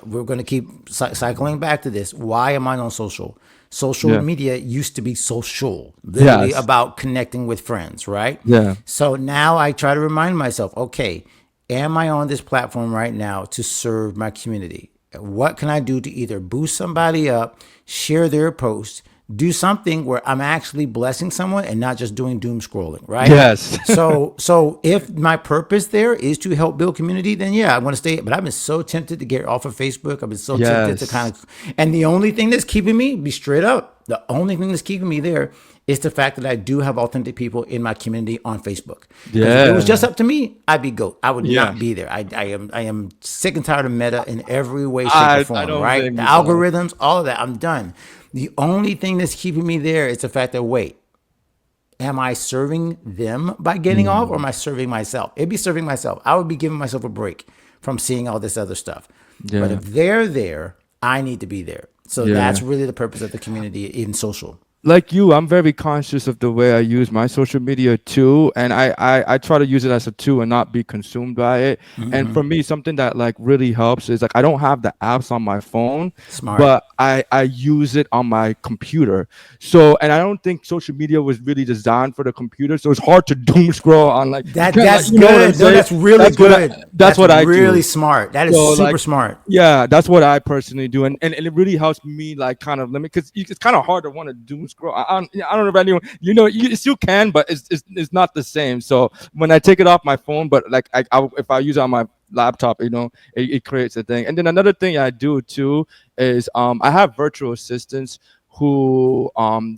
we're going to keep cycling back to this. Why am I on social? Social Yeah. media used to be social, literally Yes. about connecting with friends, right? Yeah. So now I try to remind myself, okay, am I on this platform right now to serve my community? What can I do to either boost somebody up, share their post, do something where I'm actually blessing someone and not just doing doom scrolling, right? Yes. So if my purpose there is to help build community, then yeah, I want to stay. But I've been so tempted to get off of Facebook. I've been so tempted to Yes. and the only thing that's keeping me, be straight up, the only thing that's keeping me there is the fact that I do have authentic people in my community on Facebook. Because if it was just Yeah. up to me, I'd be goat. I would Yeah. not be there. I am sick and tired of Meta in every way, shape, or I form. don't Right? blame The you, bro. algorithms, all of that. I'm done. The only thing that's keeping me there is the fact that, wait, am I serving them by getting off, or am I serving myself? It'd be serving myself. I would be giving myself a break from seeing all this other stuff. But Yeah. if they're there, I need to be there. So Yeah. that's really the purpose of the community in social. Like you, I'm very conscious of the way I use my social media too, and I try to use it as a tool and not be consumed by it. And for me, something that like really helps is like I don't have the apps on my phone, Smart. but I use it on my computer. So, and I don't think social media was really designed for the computer, so it's hard to doom scroll on like like, That's you know what I'm good. No, saying? that's really good. That's That's what I do. really smart. That is So super like, smart. yeah, that's what I personally do, and it really helps me like kind of limit, because it's kind of hard to want to doom scroll. I don't know if anyone, you still can, but it's not the same. So when I take it off my phone, but like if I use it on my laptop, it creates a thing. And then another thing I do too is I have virtual assistants who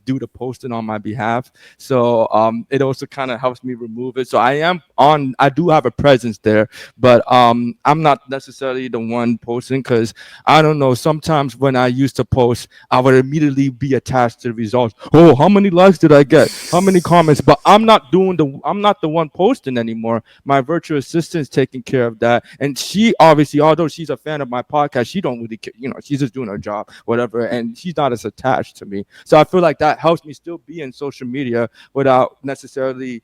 do the posting on my behalf. So it also kind of helps me remove it. So I do have a presence there, but I'm not necessarily the one posting, because I don't know, sometimes when I used to post, I would immediately be attached to the results. Oh, how many likes did I get? How many comments? But I'm not the one posting anymore. My virtual assistant's taking care of that. And she obviously, although she's a fan of my podcast, she don't really care, she's just doing her job, whatever, and she's not as attached to me. So I feel like that helps me still be in social media without necessarily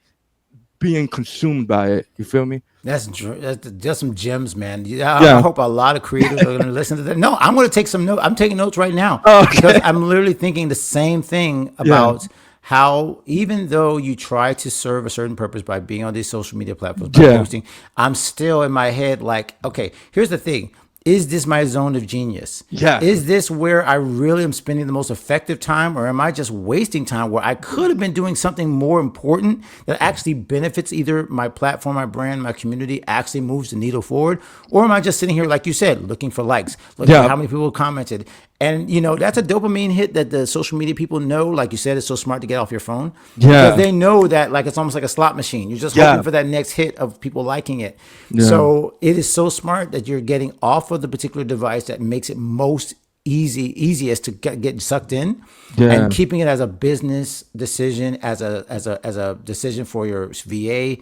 being consumed by it. You feel me? That's just some gems, man. Yeah, I Yeah. hope a lot of creators are going to listen to that. No, I'm going to take some notes. I'm taking notes right now because Okay. I'm literally thinking the same thing Yeah. about how even though you try to serve a certain purpose by being on these social media platforms, by Yeah. posting, I'm still in my head like, okay, here's the thing. Is this my zone of genius? Yes. Is this where I really am spending the most effective time, or am I just wasting time where I could have been doing something more important that actually benefits either my platform, my brand, my community, actually moves the needle forward? Or am I just sitting here, like you said, looking for likes, looking for Yeah. how many people commented? And that's a dopamine hit that the social media people know. Like you said, it's so smart to get off your phone because Yeah. they know that like it's almost like a slot machine. You're just hoping Yeah. for that next hit of people liking it. Yeah. So it is so smart that you're getting off of the particular device that makes it most easiest to get sucked in, Yeah. and keeping it as a business decision, as a decision for your VA,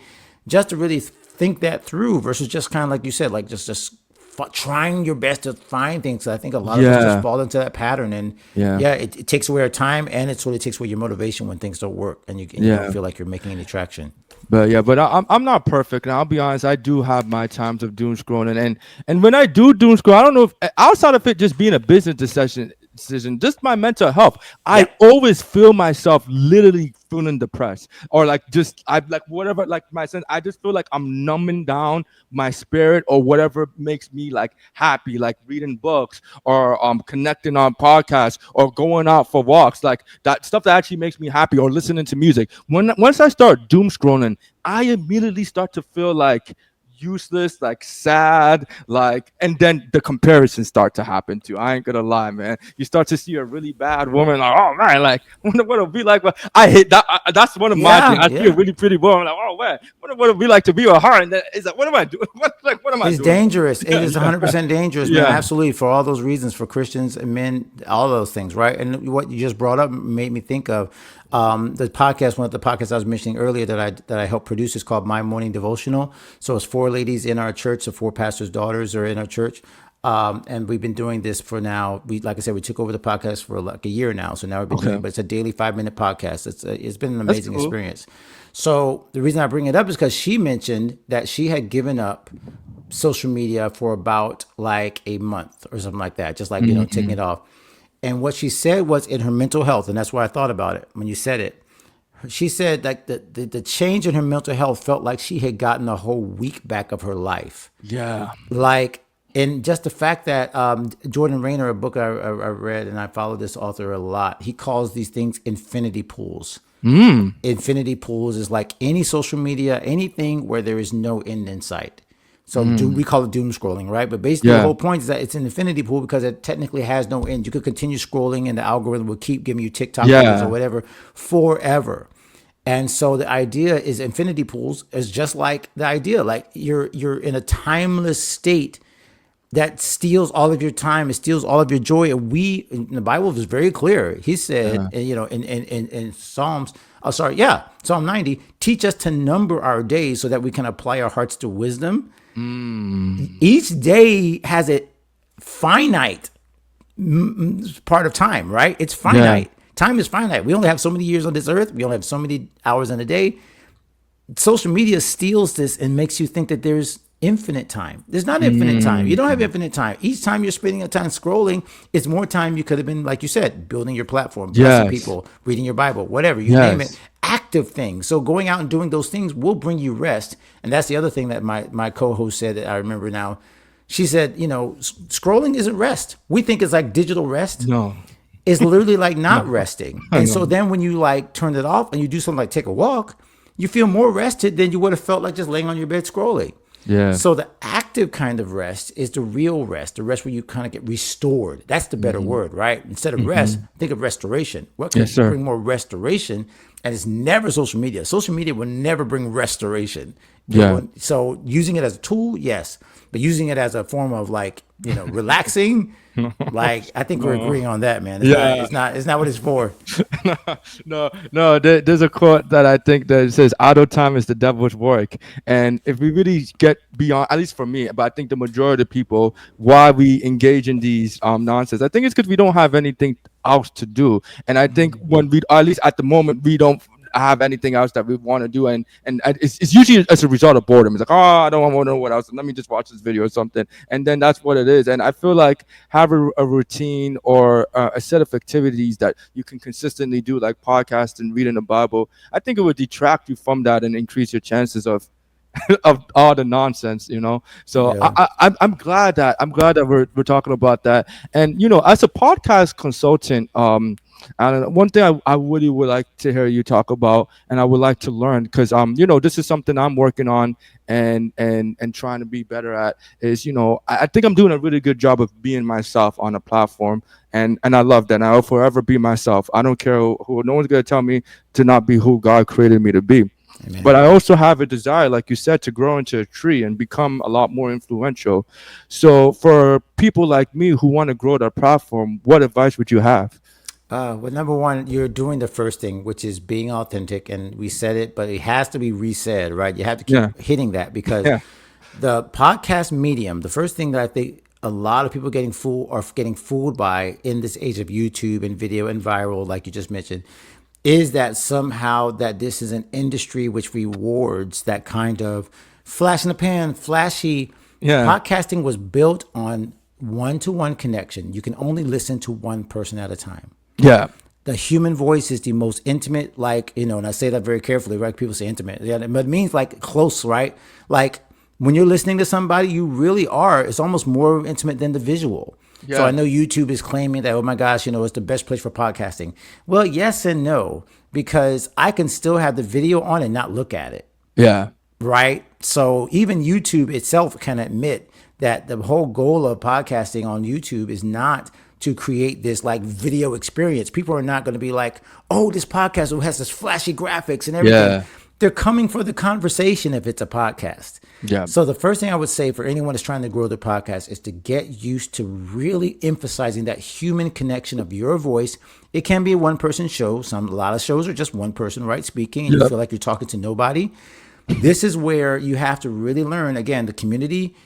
just to really think that through versus just kind of like you said, like just trying your best to find things. I think a lot of us just Yeah. fall into that pattern, and Yeah. yeah, it takes away our time, and it sort of takes away your motivation when things don't work, and you don't Yeah. feel like you're making any traction. But yeah, but I'm not perfect, and I'll be honest. I do have my times of doom scrolling, and when I do doom scroll, I don't know if outside of it just being a business decision, just my mental health. I Yep. always feel myself literally feeling depressed, or like just I like whatever like my sense. I just feel like I'm numbing down my spirit or whatever makes me like happy, like reading books or connecting on podcasts or going out for walks, like that stuff that actually makes me happy, or listening to music. When once I start doom scrolling, I immediately start to feel like useless, like sad, like, and then the comparisons start to happen too. I ain't gonna lie, man. You start to see a really bad woman, like, oh man, like, wonder what it'll be like. But I hate that. That's one of my things. Yeah, I see a yeah. really pretty woman, like, oh man, wonder what it'll be like to be with her. And then it's like, what am I doing? What am I It's doing? dangerous. It Yeah, is yeah, 100% dangerous, man. yeah. Absolutely, for all those reasons, for Christians and men, all those things, right? And what you just brought up made me think of the podcast. One of the podcasts I was mentioning earlier that I helped produce is called My Morning Devotional. So it's four ladies in our church, so four pastors' daughters are in our church. And we've been doing this for now. Like I said, we took over the podcast for like a year now. So now we've been doing Okay, it, but it's a daily 5-minute podcast. It's been an that's amazing cool. experience. So the reason I bring it up is because she mentioned that she had given up social media for about like a month or something like that, just like, taking Hmm. it off. And what she said was in her mental health, and that's why I thought about it when you said it. She said like the change in her mental health felt like she had gotten a whole week back of her life. Yeah. Like, and just the fact that Jordan Rayner, a book I read, and I follow this author a lot, he calls these things infinity pools. Mm. Infinity pools is like any social media, anything where there is no end in sight. So we Mm. call it doom scrolling, right? But basically, the Yeah. whole point is that it's an infinity pool because it technically has no end. You could continue scrolling, and the algorithm will keep giving you TikTok videos or Yeah. whatever forever. And so the idea is infinity pools is just like the idea, like you're in a timeless state that steals all of your time, it steals all of your joy. And we, in the Bible is very clear. He said, Yeah. in Psalms, oh, sorry, yeah, Psalm 90, teach us to number our days so that we can apply our hearts to wisdom. Mm. Each day has a finite part of time, right? It's Yeah. finite. Time is finite. We only have so many years on this earth. We only have so many hours in a day. Social media steals this and makes you think that there's infinite time. There's not infinite time. You don't have Mm. infinite time. Each time you're spending a time scrolling, it's more time you could have been, like you said, building your platform, blessing Yes. people, reading your Bible, whatever, you name it, Yes. active things. So going out and doing those things will bring you rest. And that's the other thing that my co-host said that I remember now. She said, scrolling isn't rest. We think it's like digital rest. No. It's literally like not No. resting. I And so know. then when you like turn it off and you do something like take a walk, you feel more rested than you would have felt like just laying on your bed scrolling. Yeah. So the active kind of rest is the real rest, the rest where you kind of get restored. That's the better Hmm. word, right? Instead of rest, Hmm. think of restoration. What Yes, could sir. bring more restoration? And it's never social media. Social media will never bring restoration. It Yeah. will, so using it as a tool, yes, but using it as a form of like, relaxing, like I think we're No. agreeing on that, man. It's not, Yeah. it's not, it's not what it's for. No, no. There's a quote that I think that says, "Idle time is the devil's work." And if we really get beyond, at least for me, but I think the majority of people, why we engage in these nonsense, I think it's because we don't have anything else to do. And I think when we, at least at the moment, we don't. have anything else that we want to do, and it's usually as a result of boredom. It's like, oh, I don't want to know what else. Let me just watch this video or something, and then that's what it is. And I feel like having a routine or a set of activities that you can consistently do, like podcast and reading the Bible, I think it would detract you from that and increase your chances of of all the nonsense, you know. So Yeah. I'm glad that we're talking about that. And as a podcast consultant, and one thing I really would like to hear you talk about, and I would like to learn, because this is something I'm working on and trying to be better at, is I think I'm doing a really good job of being myself on a platform, and I love that. And I'll forever be myself. I don't care who no one's gonna tell me to not be who God created me to be. Amen. But I also have a desire, like you said, to grow into a tree and become a lot more influential. So for people like me who want to grow their platform, what advice would you have? Well, number one, you're doing the first thing, which is being authentic. And we said it, but it has to be resaid, right? You have to Yeah. keep hitting that because Yeah. the podcast medium, the first thing that I think a lot of people getting fooled by in this age of YouTube and video and viral, like you just mentioned, is that somehow that this is an industry which rewards that kind of flash in the pan, flashy. Yeah. Podcasting was built on one-to-one connection. You can only listen to one person at a time. Yeah. The human voice is the most intimate, like, and I say that very carefully, right? People say intimate. Yeah, but it means like close, right? Like when you're listening to somebody, you really are. It's almost more intimate than the visual. So I Yeah. know YouTube is claiming that, oh my gosh, it's the best place for podcasting. Well, yes and no, because I can still have the video on and not look at it, Yeah. right? So even YouTube itself can admit that the whole goal of podcasting on YouTube is not to create this like video experience. People are not going to be like, oh, this podcast has this flashy graphics and everything. Yeah. They're coming for the conversation if it's a podcast. Yeah. So the first thing I would say for anyone that's trying to grow their podcast is to get used to really emphasizing that human connection of your voice. It can be a one-person show. A lot of shows are just one person, right, speaking, and you Yep. feel like you're talking to nobody. This is where you have to really learn, again, the community.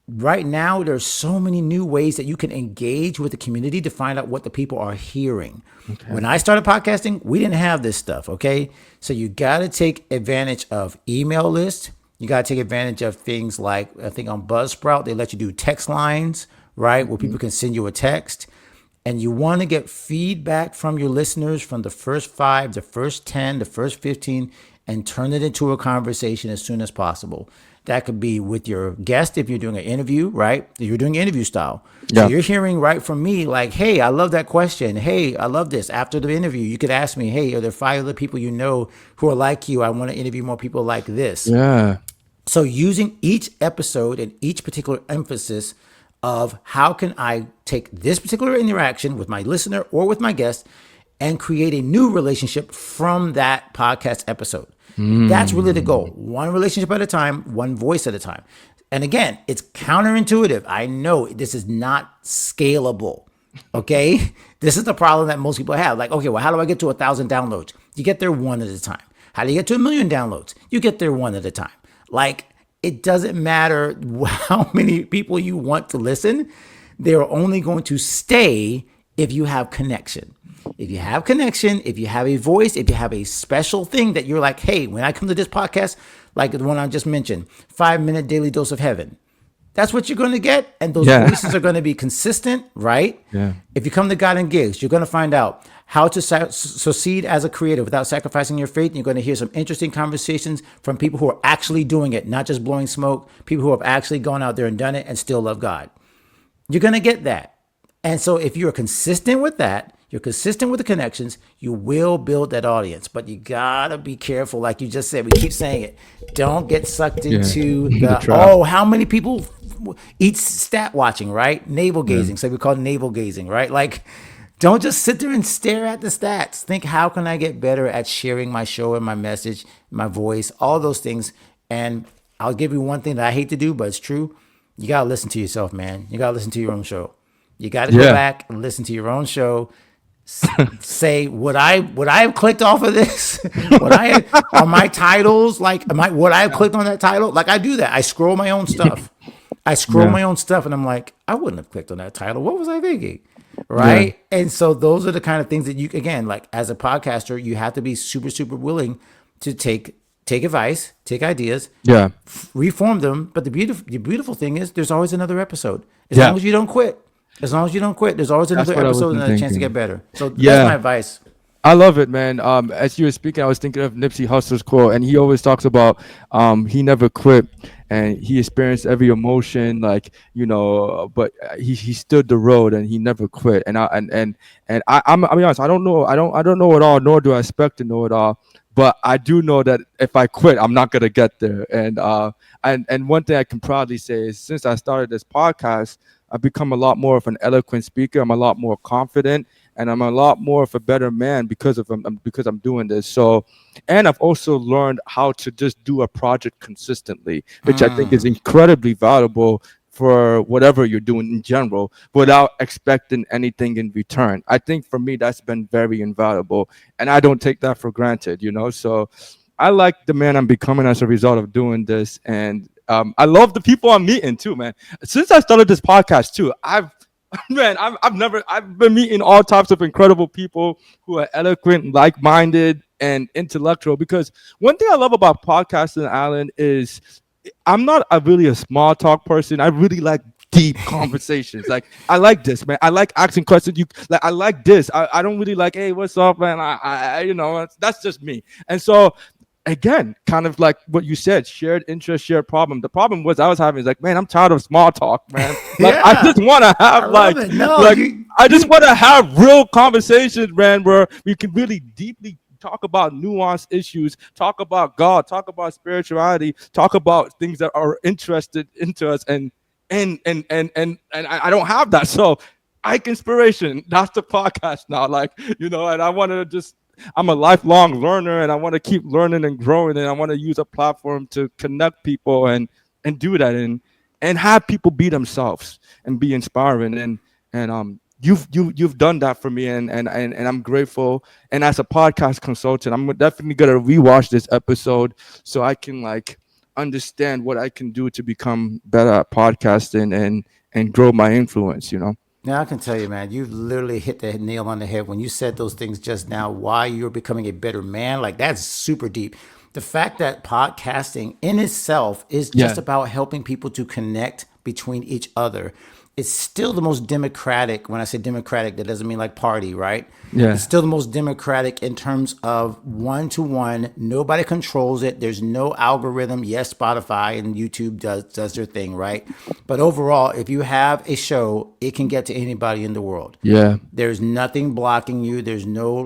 Right now, there's so many new ways that you can engage with the community to find out what the people are hearing. When I started podcasting, we didn't have this stuff, okay? So you got to take advantage of email lists. You got to take advantage of things like, I think on Buzzsprout, they let you do text lines, right? Where people can send you a text. And you want to get feedback from your listeners from the first 5, the first 10, the first 15, and turn it into a conversation as soon as possible. That could be with your guest if you're doing an interview, right? You're doing interview style. So Yeah. you're hearing right from me, like, hey, I love that question. Hey, I love this. After the interview, you could ask me, hey, are there 5 other people you know who are like you? I want to interview more people like this. Yeah. So using each episode and each particular emphasis of how can I take this particular interaction with my listener or with my guest and create a new relationship from that podcast episode. That's really the goal. One relationship at a time, one voice at a time. And again, it's counterintuitive. I know this is not scalable. Okay. This is the problem that most people have. Like, okay, well, how do I get to 1,000 downloads? You get there one at a time. How do you get to 1,000,000 downloads? You get there one at a time. Like, it doesn't matter how many people you want to listen. They're only going to stay if you have connection. If you have connection, if you have a voice, if you have a special thing that you're like, hey, when I come to this podcast, like the one I just mentioned, 5-minute daily dose of heaven. That's what you're going to get. And those Yeah. voices are going to be consistent, right? Yeah. If you come to God and Gigs, you're going to find out how to succeed as a creator without sacrificing your faith. And you're going to hear some interesting conversations from people who are actually doing it, not just blowing smoke, people who have actually gone out there and done it and still love God. You're going to get that. And so if you're consistent with that, you're consistent with the connections, you will build that audience. But you got to be careful. Like you just said, we keep saying it. Don't get sucked into The the, trap. oh, how many people eat stat watching, right? Navel gazing. So we call it navel gazing, right? Like, don't just sit there and stare at the stats. Think, how can I get better at sharing my show and my message, my voice, all those things. And I'll give you one thing that I hate to do, but it's true. You got to listen to yourself, man. You got to listen to your own show. You got to go Yeah. back and listen to your own show. Say, would I have clicked off of this? Are my titles like, would I have clicked on that title? Like, I do that. I scroll my own stuff. I scroll Yeah. my own stuff and I'm like, I wouldn't have clicked on that title. What was I thinking? Yeah. right? And so those are the kind of things that you, again, like as a podcaster, you have to be super, super willing to take advice, take ideas, Yeah. reform them. But the beautiful thing is there's always another episode. As long Yeah. as you don't quit. As long as you don't quit, there's always That's another what I was episode and another chance to get thinking. better. So that's my Yeah. advice. I love it, man. As you were speaking, I was thinking of Nipsey Hussle's quote, and he always talks about he never quit, and he experienced every emotion, like but he stood the road and he never quit. I'll be honest, I don't know it all, nor do I expect to know it all, but I do know that if I quit, I'm not gonna get there. And one thing I can proudly say is since I started this podcast, I've become a lot more of an eloquent speaker. I'm a lot more confident and I'm a lot more of a better man because I'm doing this. So, and I've also learned how to just do a project consistently, which I think is incredibly valuable for whatever you're doing in general without expecting anything in return. I think for me that's been very invaluable, and I don't take that for granted. So I like the man I'm becoming as a result of doing this, and I love the people I'm meeting too, man. Since I started this podcast too, I've been meeting all types of incredible people who are eloquent, like-minded, and intellectual. Because one thing I love about podcasting, Alan, is I'm not really a small talk person. I really like deep conversations. Like I like this, man. I like asking questions. I like this. I don't really like, hey, what's up, man? That's just me. And so again, kind of like what you said, shared interest, shared problem. The problem was I was having is like, man, I'm tired of small talk, man. Like I Yeah, just want to I have love it. No, like you I just you want to have real conversations, man, where we can really deeply talk about nuanced issues, talk about God, talk about spirituality, talk about things that are interested into us, and I don't have that. So Ike Inspiration, that's the podcast now. And I want to just I'm a lifelong learner and I want to keep learning and growing and I want to use a platform to connect people and do that and have people be themselves and be inspiring and you've done that for me and I'm grateful. And as a podcast consultant, I'm definitely gonna rewatch this episode so I can understand what I can do to become better at podcasting and grow my influence. Now I can tell you, man, you literally hit the nail on the head when you said those things just now. Why you're becoming a better man, like that's super deep. The fact that podcasting in itself is just Yeah, about helping people to connect between each other. It's still the most democratic. When I say democratic, that doesn't mean like party, right? It's yeah, still the most democratic in terms of one to one. Nobody controls it. There's no algorithm. Yes, Spotify and YouTube does their thing, right? But overall, if you have a show, it can get to anybody in the world. yeah, There's nothing blocking you. There's no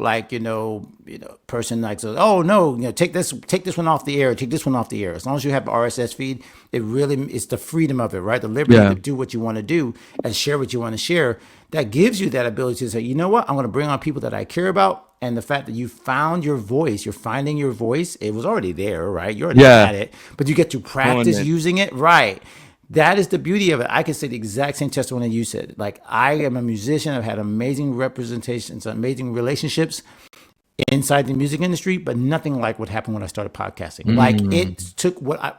person like says, oh no, take this one off the air, take this one off the air. As long as you have an RSS feed, it's the freedom of it, right? The liberty yeah, to do what you want to do and share what you want to share. That gives you that ability to say, you know what, I'm going to bring on people that I care about. And the fact that you found your voice, you're finding your voice, it was already there, right? You already yeah. had it, but you get to On practice it. using it, right? That is the beauty of it. I can say the exact same testimony you said. Like I am a musician. I've had amazing representations, amazing relationships inside the music industry, but nothing like what happened when I started podcasting. Like Mm,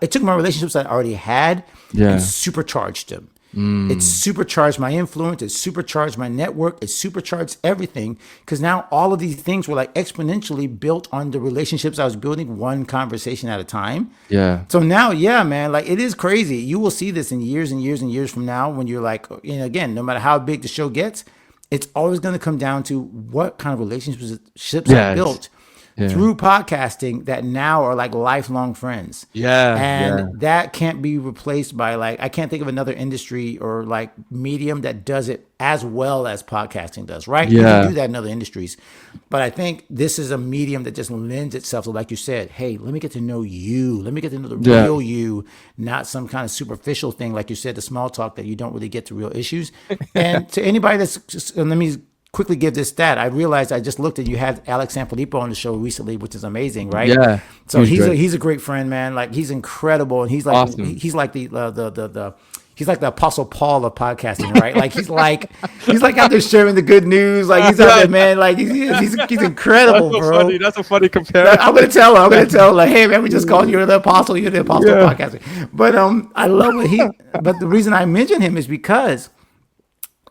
it took my relationships that I already had and yeah. supercharged them. It Mm, supercharged my influence. It supercharged my network. It supercharged everything because now all of these things were like exponentially built on the relationships I was building one conversation at a time. yeah. So now, yeah, man, like it is crazy. You will see this in years and years and years from now when you're like, again, no matter how big the show gets, it's always going to come down to what kind of relationships I Yes. built Yeah. through podcasting that now are like lifelong friends. Yeah. And Yeah. that can't be replaced by I can't think of another industry or like medium that does it as well as podcasting does, right? You can Yeah. do that in other industries. But I think this is a medium that just lends itself to, like you said, hey, let me get to know you. Let me get to know the Yeah. real you, not some kind of superficial thing, like you said, the small talk that you don't really get to real issues. And to anybody that's just, and let me quickly give this stat. I realized I just looked at you had Alex Sanfilippo on the show recently, which is amazing, right? Yeah. So Huge he's a great. he's a great friend, man. Like he's incredible, and Awesome. he's like the he's like the Apostle Paul of podcasting, right? Like he's like out there sharing the good news. Like he's out Yeah. there, man. Like he's That's incredible, so funny. bro. That's a funny Like, I'm comparison. gonna tell him. I'm gonna tell him, like, hey man, we just called you the apostle. You're the apostle of Yeah. podcasting. But I love what he. But the reason I mention him is because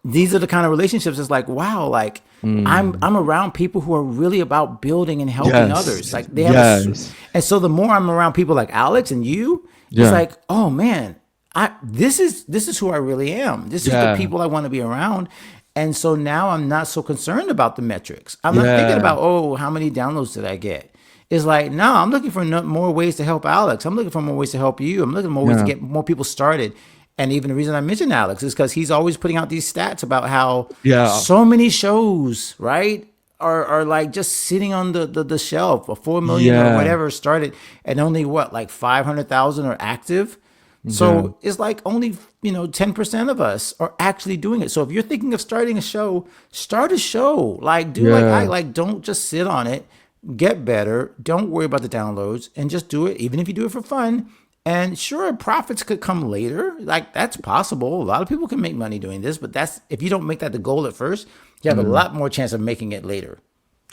these are the kind of relationships. It's like, wow, like Mm. I'm around people who are really about building and helping others. Yes. Like they have Yes. and so the more I'm around people like Alex and you, it's Yeah. like, oh man, I this is who I really am. This is the Yeah. people I want to be around. And so now I'm not so concerned about the metrics. I'm not thinking Yeah. about, oh, how many downloads did I get? It's like, no, I'm looking for more ways to help Alex. I'm looking for more ways to help you. I'm looking for more ways to Yeah. get more people started. And even the reason I mentioned Alex is because he's always putting out these stats about how Yeah. so many shows, right, are like just sitting on the shelf, a 4 million or Yeah. whatever started, and only what, like 500,000 are active. Yeah. So it's like only 10% of us are actually doing it. So if you're thinking of starting a show, start a show. Like do like I Yeah. like don't just sit on it. Get better. Don't worry about the downloads and just do it, even if you do it for fun. And sure, profits could come later. Like that's possible. A lot of people can make money doing this, but that's if you don't make that the goal at first, you have a Mm. lot more chance of making it later.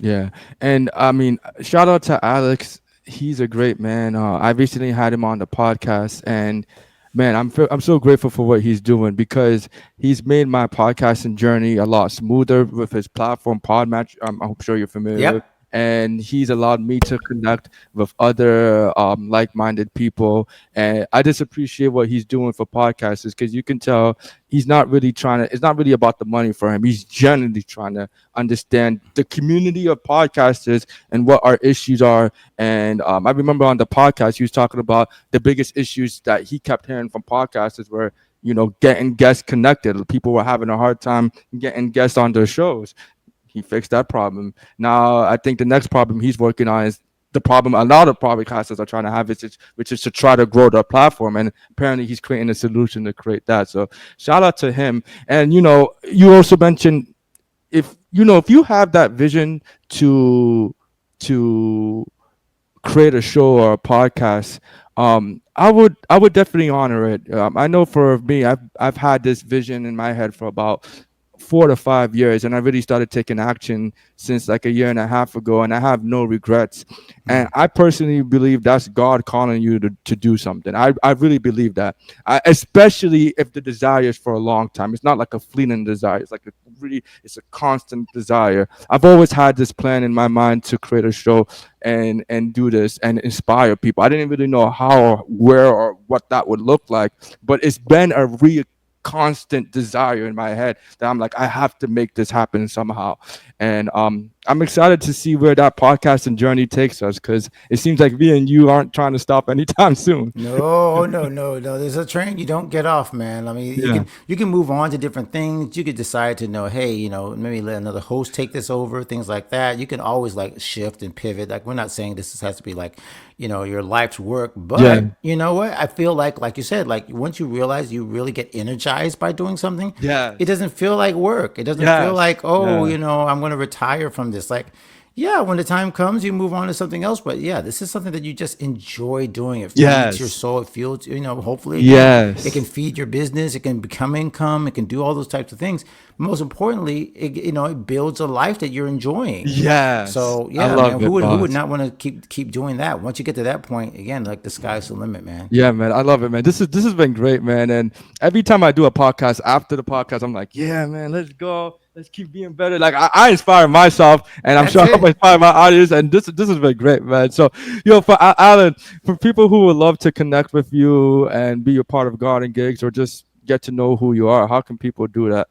Yeah. And I mean, shout out to Alex. He's a great man. I recently had him on the podcast, and man, I'm so grateful for what he's doing because he's made my podcasting journey a lot smoother with his platform Podmatch. I'm sure you're familiar with. Yep. And he's allowed me to connect with other like-minded people, and I just appreciate what he's doing for podcasters because you can tell he's not really trying to. It's not really about the money for him. He's genuinely trying to understand the community of podcasters and what our issues are. And I remember on the podcast he was talking about the biggest issues that he kept hearing from podcasters were, getting guests connected. People were having a hard time getting guests on their shows. He fixed that problem. Now I think the next problem he's working on is the problem a lot of podcasters are trying to have, which is to try to grow their platform. And apparently he's creating a solution to create that. So shout out to him. And you also mentioned, if you have that vision to create a show or a podcast, I would definitely honor it. I know for me, I've had this vision in my head for about 4 to 5 years, and I really started taking action since like a year and a half ago, and I have no regrets. And I personally believe that's God calling you to do something. I really believe that, especially if the desire is for a long time. It's not like a fleeting desire. It's a constant desire. I've always had this plan in my mind to create a show and do this and inspire people. I didn't really know how or where or what that would look like, but it's been a real constant desire in my head that I'm like, I have to make this happen somehow. And I'm excited to see where that podcasting journey takes us because it seems like me and you aren't trying to stop anytime soon. No, no, no, no. There's a train you don't get off, man. I mean, you Yeah. can move on to different things. You could decide to know, hey, maybe let another host take this over, things like that. You can always like shift and pivot. Like we're not saying this has to be like, your life's work, Yeah. but you know what? I feel like you said, like once you realize you really get energized by doing something, it Yes. doesn't feel like work. It doesn't feel Yes. like, oh, Yeah. I'm going to retire from this. Like yeah, when the time comes, you move on to something else. But yeah, this is something that you just enjoy doing. It feeds your Yes. soul. It feels, hopefully it can Yes. feed your business. It can become income. It can do all those types of things. Most importantly, it builds a life that you're enjoying. Yes. So I yeah, man, love it, who would boss. not want to keep doing that? Once you get to that point, again, like the sky's the limit, man. Yeah, man, I love it, man. This has been great, man. And every time I do a podcast, after the podcast, I'm like, yeah, man, let's go, let's keep being better. Like I inspire myself, and I'm That's sure I'm it. inspire my audience. And this has been great, man. So, for Alan, for people who would love to connect with you and be a part of Garden Gigs or just get to know who you are, how can people do that?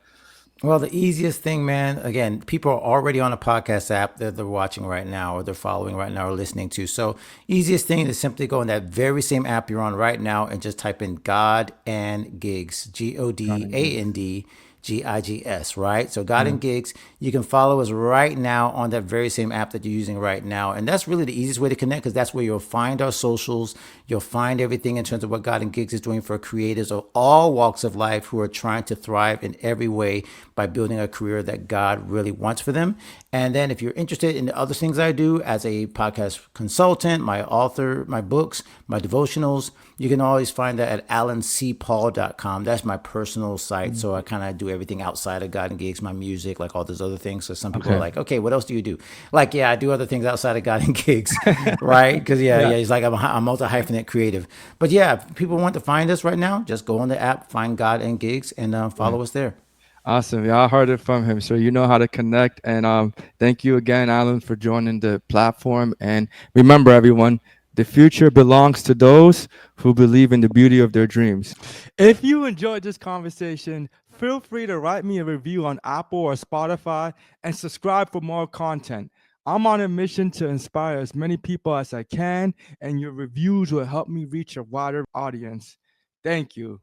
Well, the easiest thing, man, again, people are already on a podcast app that they're watching right now or they're following right now or listening to. So, easiest thing is simply go in that very same app you're on right now and just type in God and Gigs, Garden Gigs. GODANDGIGS, right? So, God Yeah. and Gigs, you can follow us right now on that very same app that you're using right now. And that's really the easiest way to connect because that's where you'll find our socials. You'll find everything in terms of what God and Gigs is doing for creators of all walks of life who are trying to thrive in every way by building a career that God really wants for them. And then if you're interested in the other things I do as a podcast consultant, my author, my books, my devotionals, you can always find that at alancpaul.com. That's my personal site. So I kind of do everything outside of God and Gigs, my music, like all those other things. So some people are Okay. like, okay, what else do you do? Like, yeah, I do other things outside of God and Gigs, right? Because Yeah. yeah, it's like I'm multi hyphenate creative. But yeah, if people want to find us right now, just go on the app, find God and Gigs, and Yeah. follow us there. Awesome. Yeah, I heard it from him. So you know how to connect. And thank you again, Alan, for joining the platform. And remember, everyone, the future belongs to those who believe in the beauty of their dreams. If you enjoyed this conversation, feel free to write me a review on Apple or Spotify and subscribe for more content. I'm on a mission to inspire as many people as I can, and your reviews will help me reach a wider audience. Thank you.